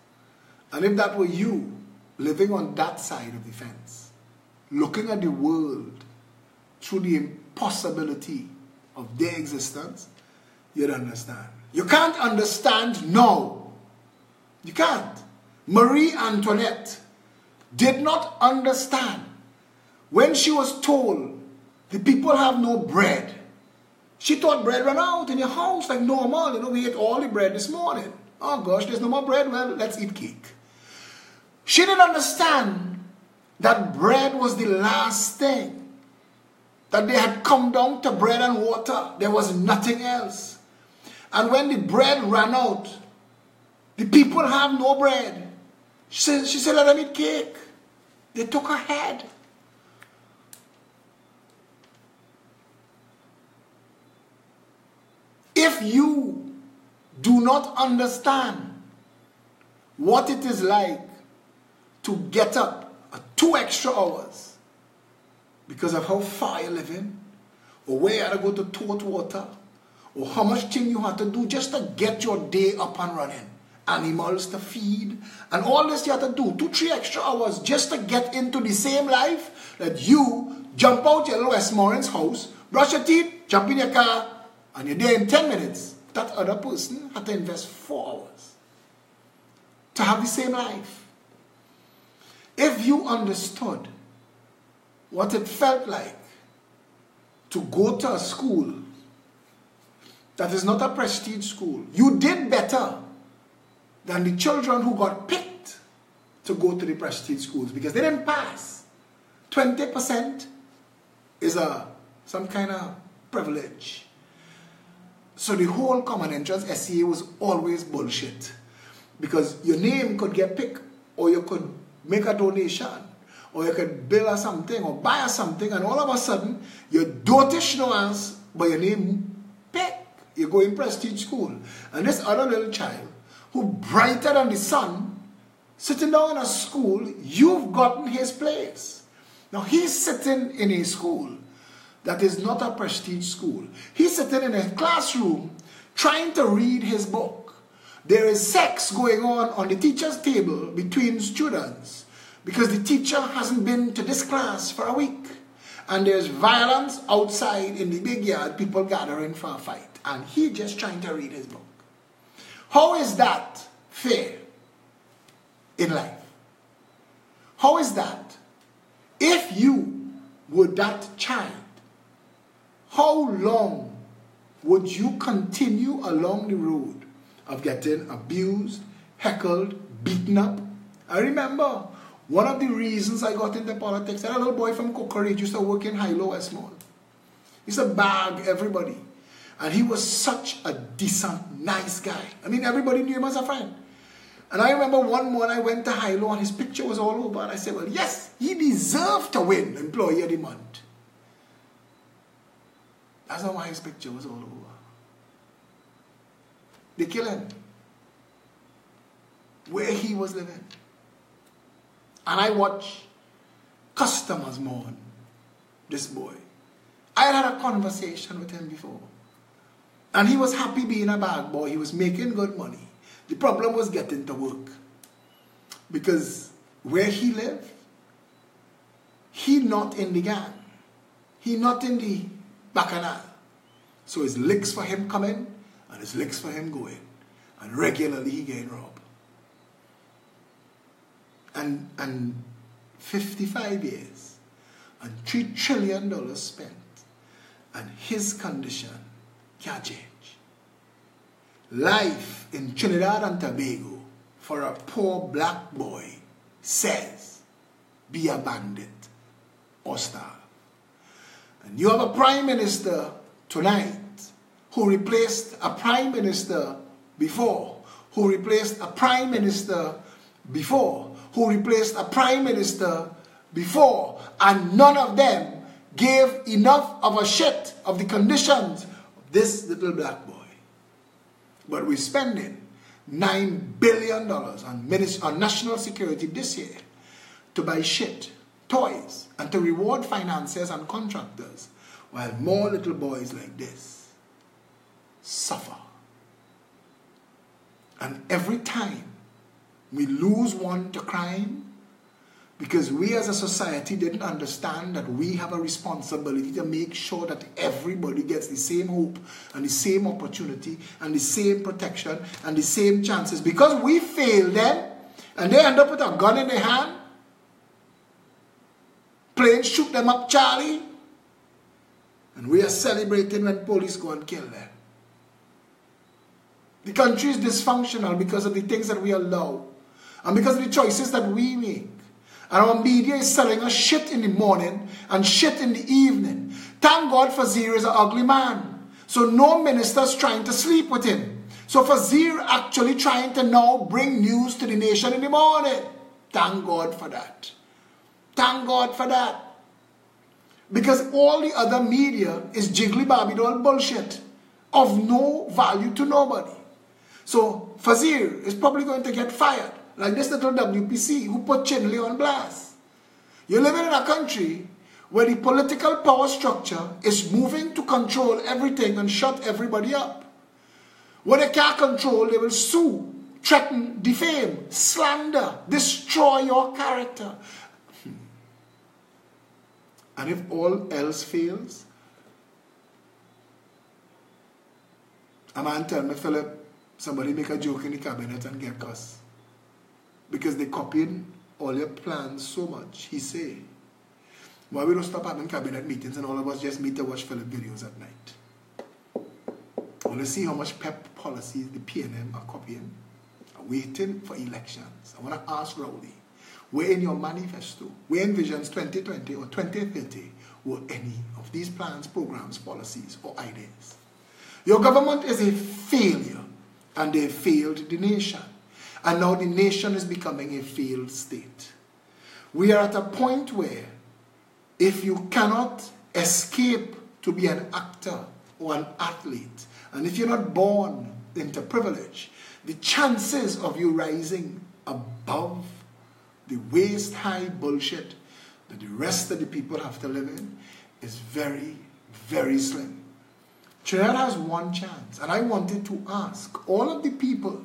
S1: And if that were you, living on that side of the fence, looking at the world through the impossibility of their existence, you'd understand. You can't understand now. You can't. Marie Antoinette did not understand when she was told the people have no bread. She thought bread ran out in your house like normal. You know, we ate all the bread this morning. Oh gosh, there's no more bread. Well, let's eat cake. She didn't understand that bread was the last thing. That they had come down to bread and water. There was nothing else. And when the bread ran out, the people have no bread. She said, let them eat cake. They took her head. If you do not understand what it is like to get up at 2 extra hours because of how far you're living, or where you had to go to tote water, or how much thing you had to do just to get your day up and running, animals to feed, and all this you had to do, 2-3 extra hours just to get into the same life that you jump out your little Westmoreland's house, brush your teeth, jump in your car, and you're there in 10 minutes. That other person had to invest 4 hours to have the same life. If you understood what it felt like to go to a school that is not a prestige school, you did better than the children who got picked to go to the prestige schools because they didn't pass. 20% is some kind of privilege. So the whole common entrance SCA was always bullshit. Because your name could get picked, or you could make a donation, or you could build us something, or buy us something, and all of a sudden, you dotish no ans, but your name picked. You go in prestige school. And this other little child, who brighter than the sun, sitting down in a school, you've gotten his place. Now he's sitting in a school that is not a prestige school. He's sitting in a classroom trying to read his book. There is sex going on the teacher's table between students. because the teacher hasn't been to this class for a week. And there's violence outside in the big yard, people gathering for a fight. And he just trying to read his book. How is that fair in life? How is that? If you were that child, how long would you continue along the road of getting abused, heckled, beaten up? I remember one of the reasons I got into politics, I had a little boy from Cocorage used to work in Hilo Westmore. He used to bag everybody. And he was such a decent, nice guy. I mean, everybody knew him as a friend. And I remember one morning I went to Hilo and his picture was all over. And I said, well, yes, he deserved to win Employee of the Month. That's not why his picture was all over. They killed him where he was living. And I watched customers mourn this boy. I had a conversation with him before. And he was happy being a bag boy. He was making good money. The problem was getting to work. Because where he lived, he not in the gang. He not in the bacchanal. So it's licks for him coming and it's licks for him going. And regularly he getting robbed. And 55 years and $3 trillion spent, and his condition can't change. Life in Trinidad and Tobago for a poor black boy says, be a bandit or starve. And you have a prime minister tonight who replaced a prime minister before, who replaced a prime minister before, who replaced a prime minister before, and none of them gave enough of a shit of the conditions of this little black boy. But we're spending $9 billion on national security this year to buy shit, toys, and to reward financiers and contractors, while more little boys like this suffer. And every time we lose one to crime, because we as a society didn't understand that we have a responsibility to make sure that everybody gets the same hope and the same opportunity and the same protection and the same chances. Because we fail them and they end up with a gun in their hand, playing shoot them up Charlie, and we are celebrating when police go and kill them. The country is dysfunctional because of the things that we allow and because of the choices that we make. And our media is selling us shit in the morning and shit in the evening. Thank God Fazir is an ugly man. So no minister's trying to sleep with him. So Fazir actually trying to now bring news to the nation in the morning. Thank God for that. Thank God for that. Because all the other media is jiggly Babydol bullshit of no value to nobody. So Fazir is probably going to get fired. Like this little WPC who put Chinley on blast. You're living in a country where the political power structure is moving to control everything and shut everybody up. What they can't control, they will sue, threaten, defame, slander, destroy your character. And if all else fails, a man tell me, Philip, somebody make a joke in the cabinet and get cussed. Because they copied all your plans so much. He say, why we don't stop having cabinet meetings and all of us just meet to watch Philip videos at night? I want to see how much PEP policies the PNM are copying, waiting for elections. I want to ask Rowley, where in your manifesto, where in Visions 2020 or 2030 were any of these plans, programs, policies, or ideas? Your government is a failure, and they failed the nation. And now the nation is becoming a failed state. We are at a point where if you cannot escape to be an actor or an athlete, and if you're not born into privilege, the chances of you rising above the waist-high bullshit that the rest of the people have to live in is very, very slim. Trinidad has one chance, and I wanted to ask all of the people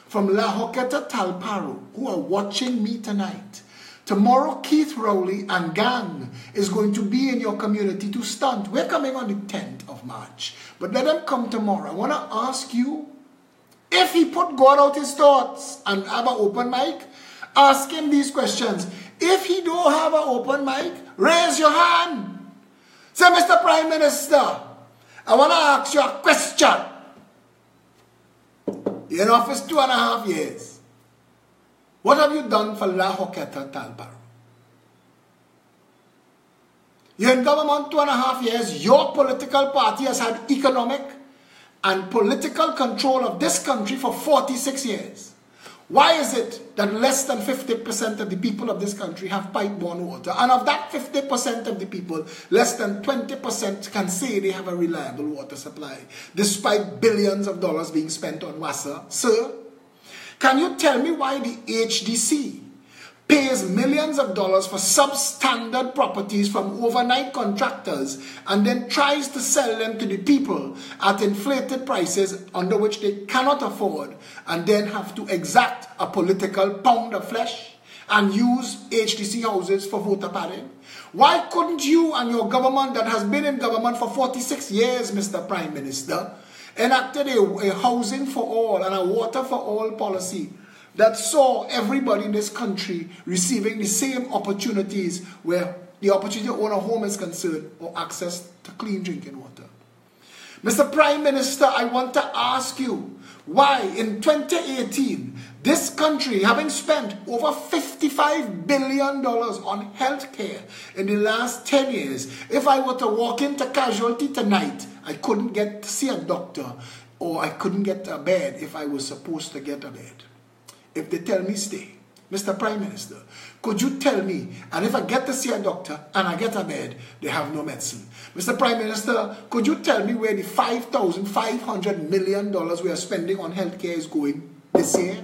S1: from La Joqueta Talparo who are watching me tonight Tomorrow, Keith Rowley and gang is going to be in your community to stunt. We're coming on the 10th of March. But let them come tomorrow. I want to ask you, if he put God out his thoughts and have an open mic, ask him these questions. If he don't have an open mic, raise your hand. Say, Mr. Prime Minister, I want to ask you a question. You're in office 2.5 years. What have you done for La Hoqueta Talbaro? You're in government 2.5 years. Your political party has had economic and political control of this country for 46 years. Why is it that less than 50% of the people of this country have pipe-borne water? And of that 50% of the people, less than 20% can say they have a reliable water supply, despite billions of dollars being spent on WASA. Sir, can you tell me why the HDC pays millions of dollars for substandard properties from overnight contractors and then tries to sell them to the people at inflated prices under which they cannot afford, and then have to exact a political pound of flesh and use HDC houses for voter padding? Why couldn't you and your government that has been in government for 46 years, Mr. Prime Minister, enacted a housing for all and a water for all policy that saw everybody in this country receiving the same opportunities where the opportunity to own a home is concerned, or access to clean drinking water? Mr. Prime Minister, I want to ask you why in 2018, this country, having spent over $55 billion on healthcare in the last 10 years, if I were to walk into Casualty tonight, I couldn't get to see a doctor, or I couldn't get a bed if I was supposed to get a bed. If they tell me stay, Mr. Prime Minister, could you tell me, and if I get to see a doctor and I get a bed, they have no medicine? Mr. Prime Minister, could you tell me where the $5,500 million we are spending on healthcare is going this year?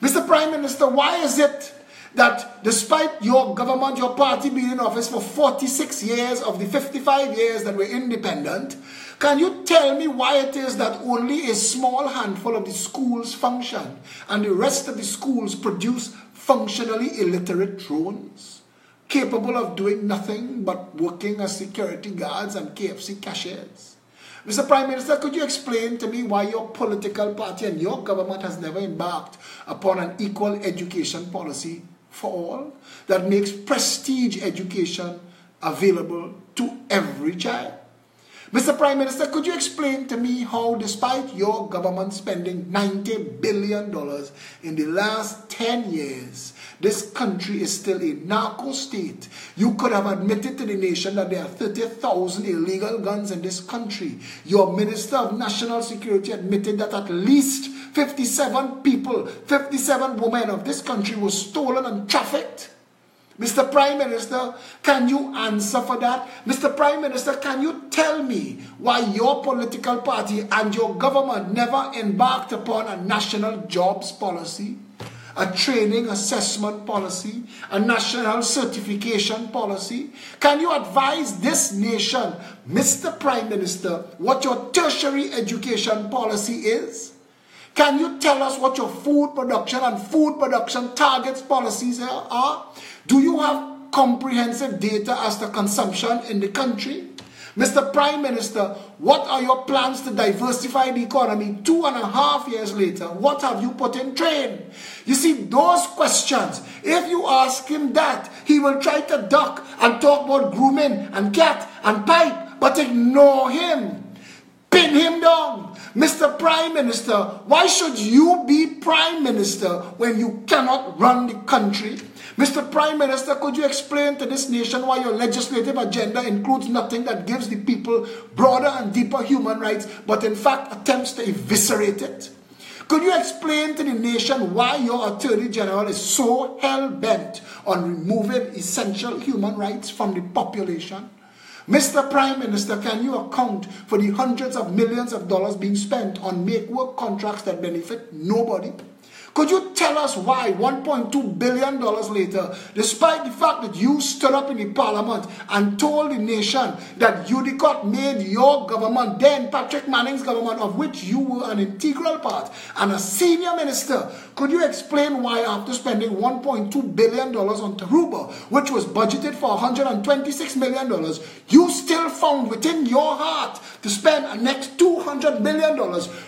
S1: Mr. Prime Minister, why is it that despite your government, your party being in office for 46 years of the 55 years that we're independent, can you tell me why it is that only a small handful of the schools function and the rest of the schools produce functionally illiterate drones capable of doing nothing but working as security guards and KFC cashiers? Mr. Prime Minister, could you explain to me why your political party and your government has never embarked upon an equal education policy for all that makes prestige education available to every child? Mr. Prime Minister, could you explain to me how, despite your government spending $90 billion in the last 10 years, this country is still a narco state? You could have admitted to the nation that there are 30,000 illegal guns in this country. Your Minister of National Security admitted that at least 57 people, 57 women of this country were stolen and trafficked. Mr. Prime Minister, can you answer for that? Mr. Prime Minister, can you tell me why your political party and your government never embarked upon a national jobs policy, a training assessment policy, a national certification policy? Can you advise this nation, Mr. Prime Minister, what your tertiary education policy is? Can you tell us what your food production and food production targets policies are? Do you have comprehensive data as to consumption in the country? Mr. Prime Minister, what are your plans to diversify the economy 2.5 years later? What have you put in train? You see, those questions, if you ask him that, he will try to duck and talk about grooming and cat and pipe, but ignore him. Pin him down. Mr. Prime Minister, why should you be Prime Minister when you cannot run the country? Mr. Prime Minister, could you explain to this nation why your legislative agenda includes nothing that gives the people broader and deeper human rights, but in fact attempts to eviscerate it? Could you explain to the nation why your Attorney General is so hell-bent on removing essential human rights from the population? Mr. Prime Minister, can you account for the hundreds of millions of dollars being spent on make-work contracts that benefit nobody? Could you tell us why $1.2 billion later, despite the fact that you stood up in the parliament and told the nation that UDCOT made your government, then Patrick Manning's government, of which you were an integral part and a senior minister, could you explain why after spending $1.2 billion on Taruba, which was budgeted for $126 million, you still found within your heart to spend the next $200 million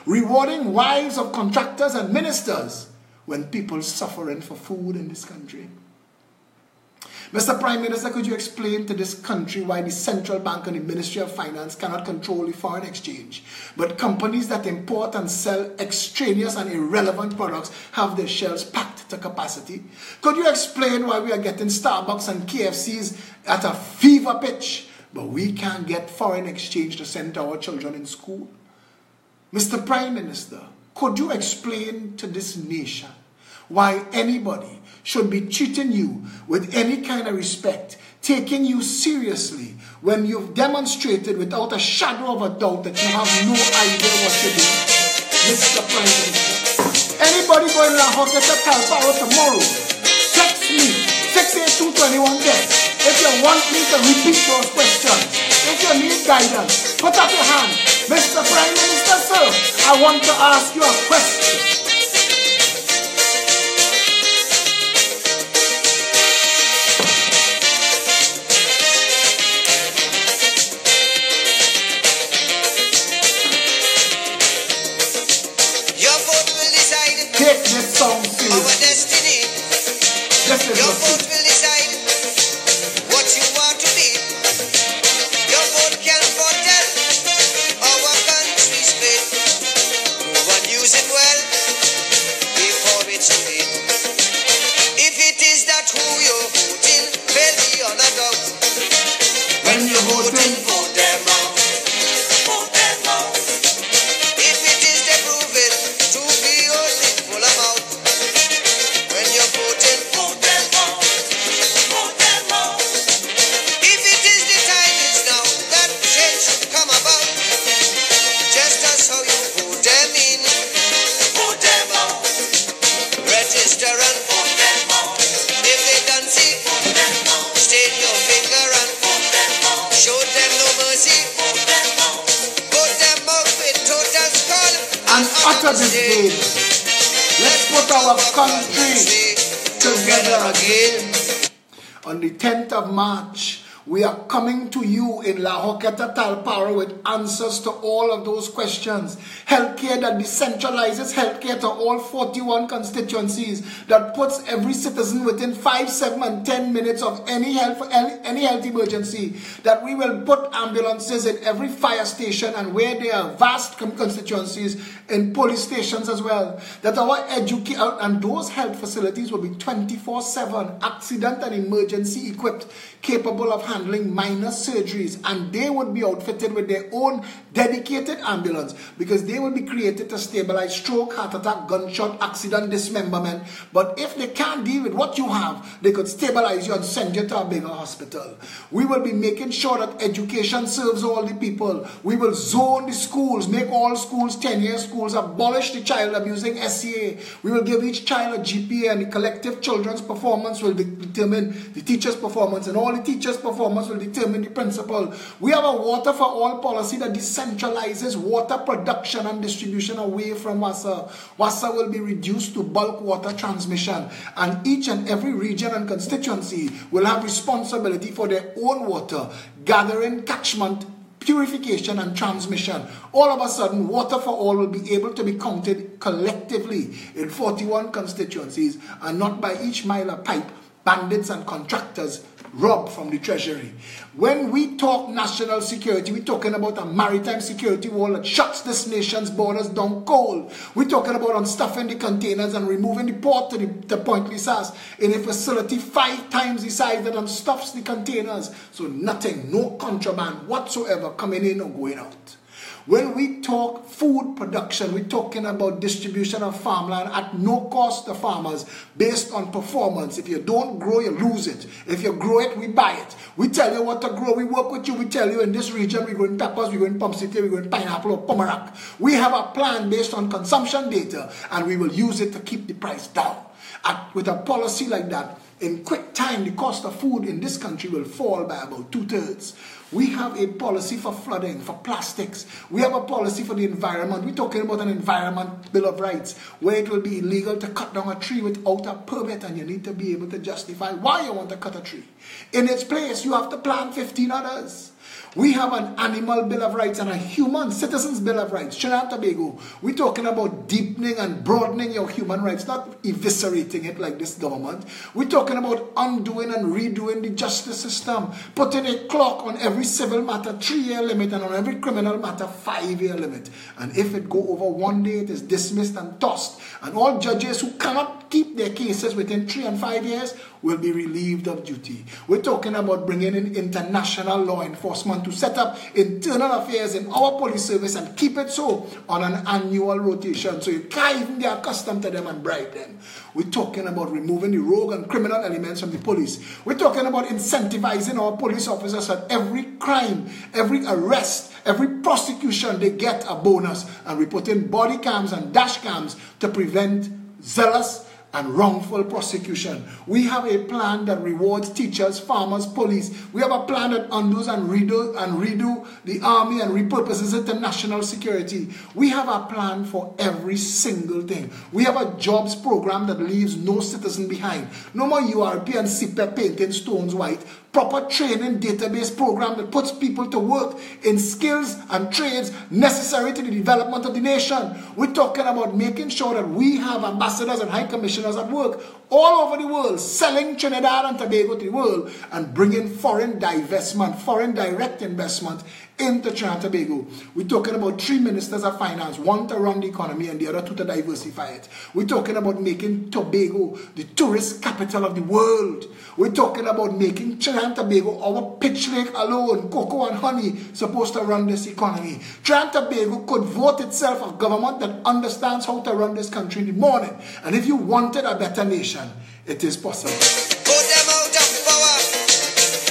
S1: rewarding wives of contractors and ministers when people suffering for food in this country? Mr. Prime Minister, could you explain to this country why the Central Bank and the Ministry of Finance cannot control the foreign exchange, but companies that import and sell extraneous and irrelevant products have their shelves packed to capacity? Could you explain why we are getting Starbucks and KFCs at a fever pitch, but we can't get foreign exchange to send our children in school? Mr. Prime Minister, could you explain to this nation why anybody should be treating you with any kind of respect, taking you seriously, when you've demonstrated without a shadow of a doubt that you have no idea what you're doing? Mr. Prime Minister, anybody going to La Hoqueta Talparo tomorrow, text me, 682-2110. If you want me to repeat those questions, if you need guidance, put up your hand. Mr. Prime Minister, sir, I want to ask you a question. Take this song seriously.
S2: Our destiny. Your vote will decide what you want to be. Your vote can foretell our country's fate. Move and use it well before it's too late. If it is that who you're voting, fail beyond a doubt.
S1: When you're voting,
S2: vote them out. Vote them out. If it is they prove it to be only full amount. When you're voting, vote them out. Vote them out. If it is the time is now that change should come about, just as how you vote them in, vote them out. Register and vote them out. If they don't see, vote them out. State your finger and vote them out. Show them no mercy, vote them out. Vote them out with total scorn
S1: and utter disdain. Let's put our country together again. On the 10th of March, we are coming to you in La Hoqueta Talparo with answers to all of those questions. Healthcare that decentralizes healthcare to all 41 constituencies, that puts every citizen within 5, 7, and 10 minutes of any health emergency. That we will put ambulances in every fire station, and where there are vast constituencies, in police stations as well. That our and those health facilities will be 24/7 accident and emergency equipped, capable of handling minor surgeries, and they would be outfitted with their own dedicated ambulance, because they will be created to stabilize stroke, heart attack, gunshot, accident, dismemberment. But if they can't deal with what you have, they could stabilize you and send you to a bigger hospital. We will be making sure that education serves all the people. We will zone the schools, make all schools 10-year schools, abolish the child abusing SCA. We will give each child a GPA, and the collective children's performance will determine the teacher's performance, and all the teacher's performance will determine the principal. We have a water for all policy that decentralizes water production and distribution away from Wassa. Wassa will be reduced to bulk water transmission, and each and every region and constituency will have responsibility for their own water, gathering, catchment, purification, and transmission. All of a sudden, water for all will be able to be counted collectively in 41 constituencies, and not by each mile of pipe bandits and contractors robbed from the treasury. When we talk national security, we're talking about a maritime security wall that shuts this nation's borders down cold. We're talking about unstuffing the containers and removing the port to Point Lisas in a facility 5 times the size that unstuffs the containers. So nothing, no contraband whatsoever coming in or going out. When we talk food production, we're talking about distribution of farmland at no cost to farmers based on performance. If you don't grow, you lose it. If you grow it, we buy it. We tell you what to grow. We work with you. We tell you in this region, we grow in peppers, we grow in Pump City, we grow in pineapple or pomerac. We have a plan based on consumption data, and we will use it to keep the price down. With a policy like that, in quick time, the cost of food in this country will fall by about 2/3. We have a policy for flooding, for plastics. We have a policy for the environment. We're talking about an environment bill of rights where it will be illegal to cut down a tree without a permit, and you need to be able to justify why you want to cut a tree. In its place, you have to plant 15 others. We have an animal bill of rights and a human citizens bill of rights. Trinidad and Tobago, we're talking about deepening and broadening your human rights, not eviscerating it like this government. We're talking about undoing and redoing the justice system, putting a clock on every civil matter 3-year limit and on every criminal matter 5-year limit. And if it go over 1 day, it is dismissed and tossed. And all judges who cannot keep their cases within 3 and 5 years will be relieved of duty. We're talking about bringing in international law enforcement to set up internal affairs in our police service and keep it so on an annual rotation, so you can't even get accustomed to them and bribe them. We're talking about removing the rogue and criminal elements from the police. We're talking about incentivizing our police officers at every crime, every arrest, every prosecution, they get a bonus, and we put in body cams and dash cams to prevent zealous and wrongful prosecution. We have a plan that rewards teachers, farmers, police. We have a plan that undoes and redo the army and repurposes it to national security. We have a plan for every single thing. We have a jobs program that leaves no citizen behind. No more URP and CPEP painting stones white. Proper training database program that puts people to work in skills and trades necessary to the development of the nation. We're talking about making sure that we have ambassadors and high commissioners at work all over the world, selling Trinidad and Tobago to the world and bringing foreign divestment, foreign direct investment into Trinidad and Tobago. We're talking about 3 ministers of finance, 1 to run the economy and the other 2 to diversify it. We're talking about making Tobago the tourist capital of the world. We're talking about making Trinidad and Tobago, our pitch lake alone, cocoa and honey, supposed to run this economy. Trinidad and Tobago could vote itself a government that understands how to run this country in the morning. And if you wanted a better nation, it is possible.
S2: Put them out of power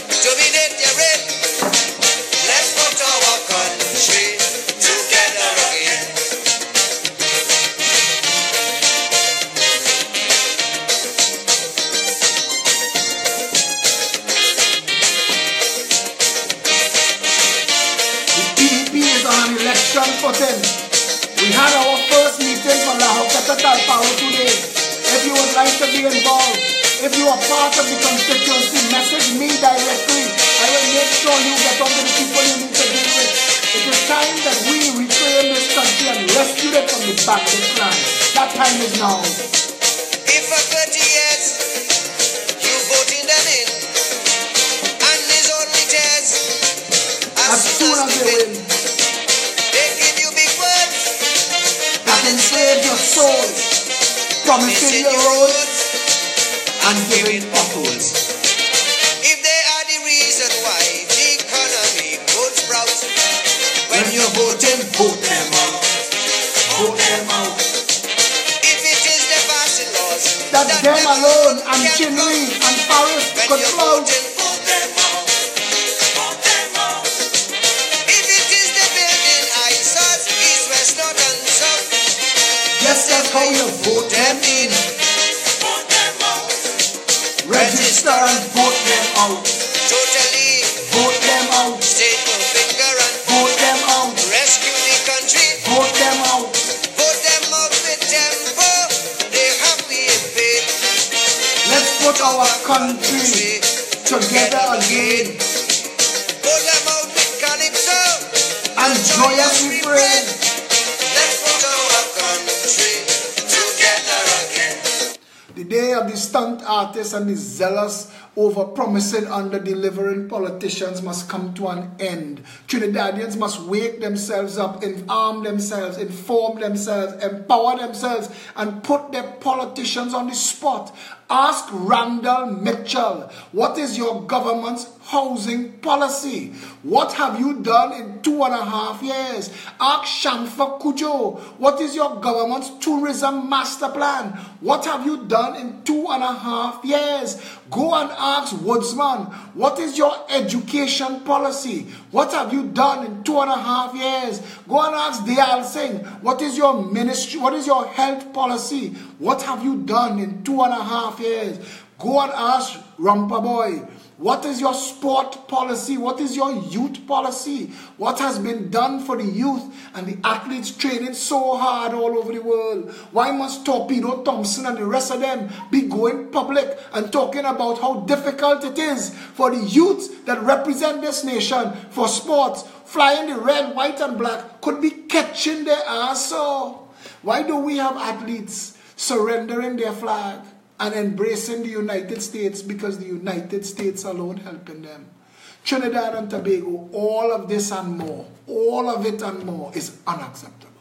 S2: to be deterrent. Let's put our country together again.
S1: The PDP is on an election footing. We had our first meeting for Lahore Capital Power today. If you would like to be involved, if you are part of the constituency, message me directly. I will make sure you get on to the people you need to deal with. It is time that we reclaim this country and rescue it from the bandit clan. That time is now.
S2: If for 30 years you voting them in, and these only tears
S1: As soon as they win,
S2: they give you big words
S1: that enslave your soul, promising your roads and giving potholes.
S2: If they are the reason why the economy goes sprout,
S1: When you're voting, vote them out. Vote them out.
S2: if it is the passing laws
S1: That them alone and Chinley and Paris
S2: when
S1: could
S2: you're
S1: flout.
S2: voting, vote them out. Vote them out. If it is the building ISOs, east, west, north and south,
S1: Yes, that's how you vote them in.
S2: vote them out.
S1: Register and vote them out.
S2: Totally
S1: Vote them out.
S2: state your finger and
S1: Vote them out.
S2: rescue the country.
S1: Vote them out.
S2: Vote them out with tempo. They happy in faith.
S1: Let's put our country together again
S2: Vote them out with calypso
S1: and joyous refrain.
S2: Let's put our country together again.
S1: The day of the stunt artists and the zealous over-promising, under-delivering politicians must come to an end. Trinidadians must wake themselves up, arm themselves, inform themselves, empower themselves, and put their politicians on the spot. Ask Randall Mitchell, what is your government's housing policy? What have you done in 2.5 years? Ask Shamfa Kujo, what is your government's tourism master plan? What have you done in 2.5 years? Go and ask Woodsman, what is your education policy? What have you done in 2.5 years? Go and ask Dayal Singh, what is your ministry? What is your health policy? What have you done in 2.5 years? Go and ask Rampa Boy, what is your sport policy? What is your youth policy? What has been done for the youth and the athletes training so hard all over the world? Why must Torpedo Thompson and the rest of them be going public and talking about how difficult it is for the youth that represent this nation for sports, flying the red, white and black, could be catching their ass? So why do we have athletes surrendering their flag and embracing the United States because the United States alone helping them? Trinidad and Tobago, all of this and more, all of it and more is unacceptable.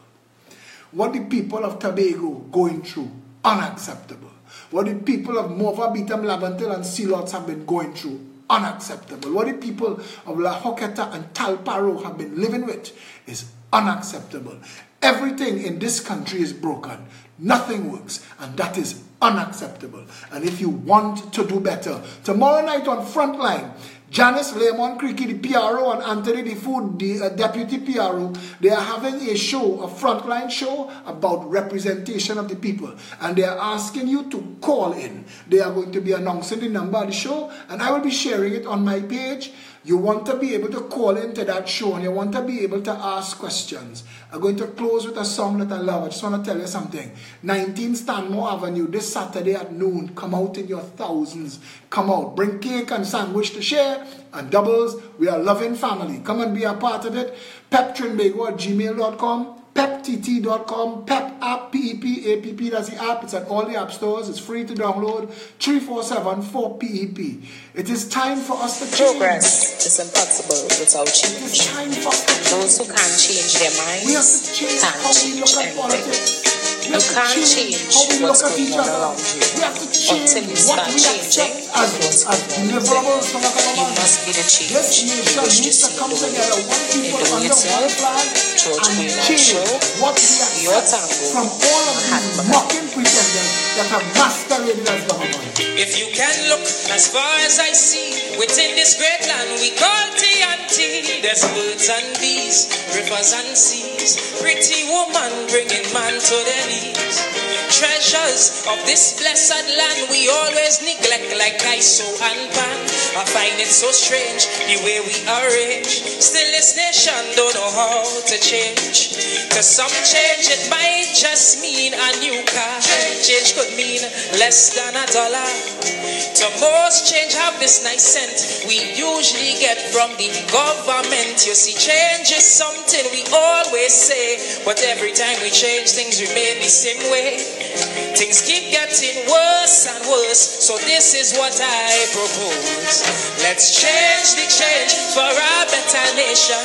S1: What the people of Tobago going through, unacceptable. What the people of Morva, Beetham, Lavantil and Sealots have been going through, unacceptable. What the people of La Hoqueta and Talparo have been living with is unacceptable. Everything in this country is broken. Nothing works, and that is unacceptable. And if you want to do better, tomorrow night on Frontline, Janice Lemon Creaky, the PRO, and Anthony the Food, the deputy PRO, they are having a show, a Frontline show about representation of the people. And they are asking you to call in. They are going to be announcing the number of the show, and I will be sharing it on my page. You want to be able to call into that show and you want to be able to ask questions. I'm going to close with a song that I love. I just want to tell you something. 19 Stanmore Avenue this Saturday at noon. Come out in your thousands. Come out. Bring cake and sandwich to share and doubles. We are a loving family. Come and be a part of it. peptrinbago@gmail.com. peptt.com, pep app, PEP, that's the app. It's at all the app stores. It's free to download. 347-4PEP. It is time for us to change.
S4: Progress is impossible without change.
S1: It is time for us to change.
S4: Those who can't change their minds
S1: We have to change
S4: can't
S1: how we
S4: change
S1: look at
S4: anything.
S1: politics. We
S4: You
S1: have to
S4: can't change
S1: how we
S4: what's
S1: look at
S4: going
S1: each
S4: on
S1: other.
S4: around you.
S1: We have to change
S4: Until you
S1: what
S4: start
S1: we
S4: changing
S1: accept as
S4: what's going on.
S1: deliverables from a
S4: You
S1: government.
S4: must be the change
S1: This
S4: you
S1: nation
S4: wish to
S1: needs to
S4: see
S1: come
S4: in the
S1: together,
S4: world.
S1: one people
S4: In the
S1: under one
S4: itself,
S1: flag,
S4: George
S1: and
S4: Queen
S1: change
S4: Show,
S1: what we
S4: your
S1: accept
S4: tango,
S1: from all of these
S4: Mahatma
S1: mocking pretenders that have masqueraded as government.
S2: If you can look as far as I see, within this great land we call TNT, there's birds and bees, rivers and seas, pretty woman bringing man to their knees. Treasures of this blessed land we always neglect like ISO and pan. I find it so strange the way we arrange. Still this nation don't know how to change. To some change it might just mean a new car. Change could mean less than $1. To most change have this nice scent we usually get from the government. You see, change is something we always say, but every time we change things remain the same way. Things keep getting worse and worse, so this is what I propose. Let's change the change for a better nation.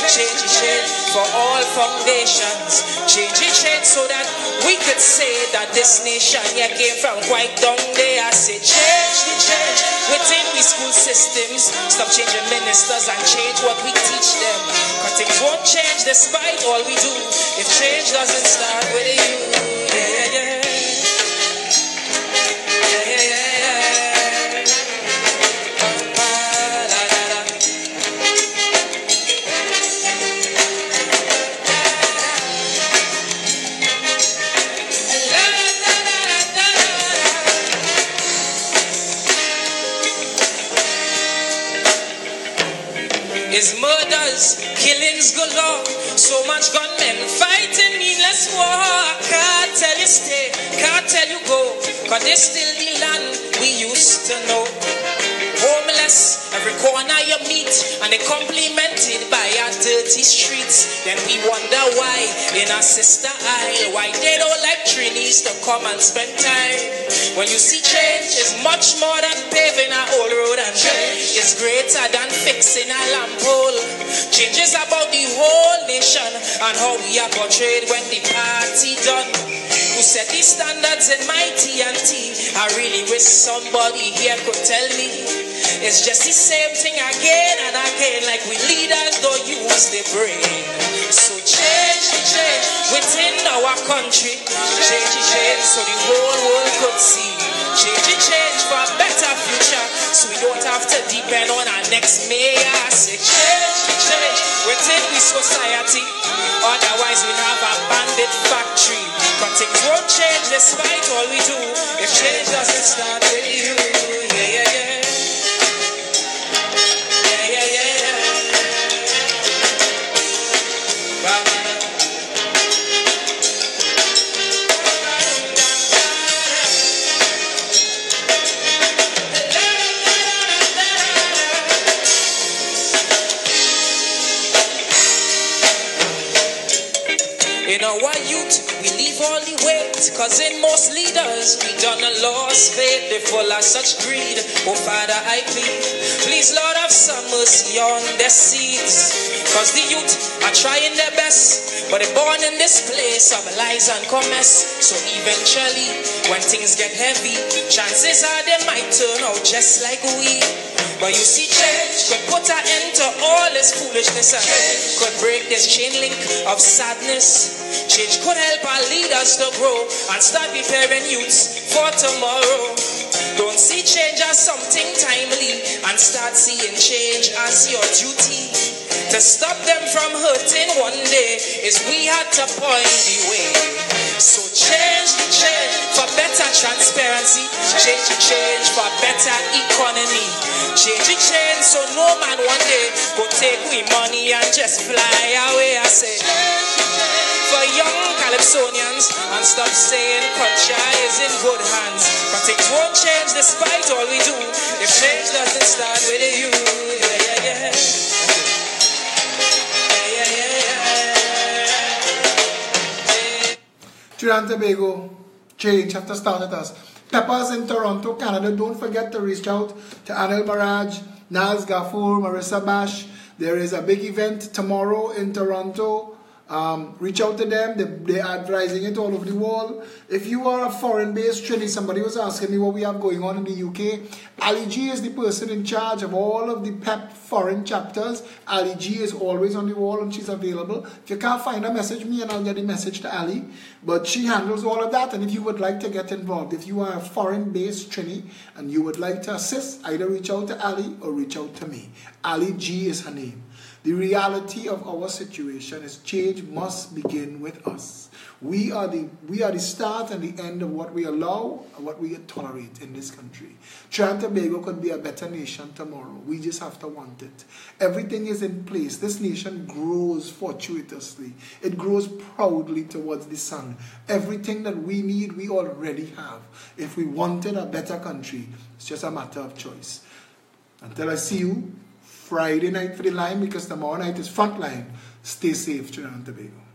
S2: Change the change for all foundations. Change the change so that we could say that this nation here came from quite down there. I say change the change within we school systems. Stop changing ministers and change what we teach them. Cause things won't change despite all we do if change doesn't start with you. Yeah, yeah. Is murders, killings galore, so much gunmen fighting meaningless war. Can't tell you stay, can't tell you go, cause this still the land we used to know. Homeless, every corner you meet, and they complimented by our dirty streets. Then we wonder why in our sister isle, why they don't like Trinis to come and spend time. When you see change is much more than paving a old road, and change is greater than fixing a lamp pole. Change is about the whole nation and how we are portrayed when the party done. who set these standards in my TNT. I really wish somebody here could tell me it's just the same thing again and again, like we leaders don't use the brain. So change within our country. Change so the whole world could see. Change for a better future, so we don't have to depend on our next mayor. Say change within the society, otherwise we have a bandit factory. But things won't change despite all we do if change doesn't start with you. In our youth, we leave all the weight, cause in most leaders, we done a lost faith. They full of such greed. Oh Father, I plead, please Lord have some mercy on their seeds. Cause the youth are trying their best, but they're born in this place of lies and commerce. So eventually, when things get heavy, chances are they might turn out just like we. But you see, change could put an end to all this foolishness and could break this chain link of sadness. Change could help our leaders to grow and start preparing youths for tomorrow. Don't see change as something timely and start seeing change as your duty. To stop them from hurting one day is we had to point the way. So change for better transparency. Change for better economy. Change so no man one day go take we money and just fly away. I say for young Calypsonians and stop saying culture is in good hands. But things won't change despite all we do if change doesn't start with you.
S1: Trinidad and Tobago, change have to start with us. Peppers in Toronto, Canada. Don't forget to reach out to Anil Maraj, Naz Gafur, Marissa Bash. There is a big event tomorrow in Toronto. Reach out to them. They're advertising it all over the world. If you are a foreign-based Trini, somebody was asking me what we have going on in the UK. Ali G is the person in charge of all of the PEP foreign chapters. Ali G is always on the wall and she's available. If you can't find her, message me and I'll get the message to Ali. But she handles all of that. And if you would like to get involved, if you are a foreign-based Trini and you would like to assist, either reach out to Ali or reach out to me. Ali G is her name. The reality of our situation is change must begin with us. We are the start and the end of what we allow and what we tolerate in this country. Trinidad and Tobago could be a better nation tomorrow. We just have to want it. Everything is in place. This nation grows fortuitously. It grows proudly towards the sun. Everything that we need, we already have. If we wanted a better country, it's just a matter of choice. Until I see you Friday night for the line, because tomorrow night is Frontline. Stay safe, Trinidad and Tobago.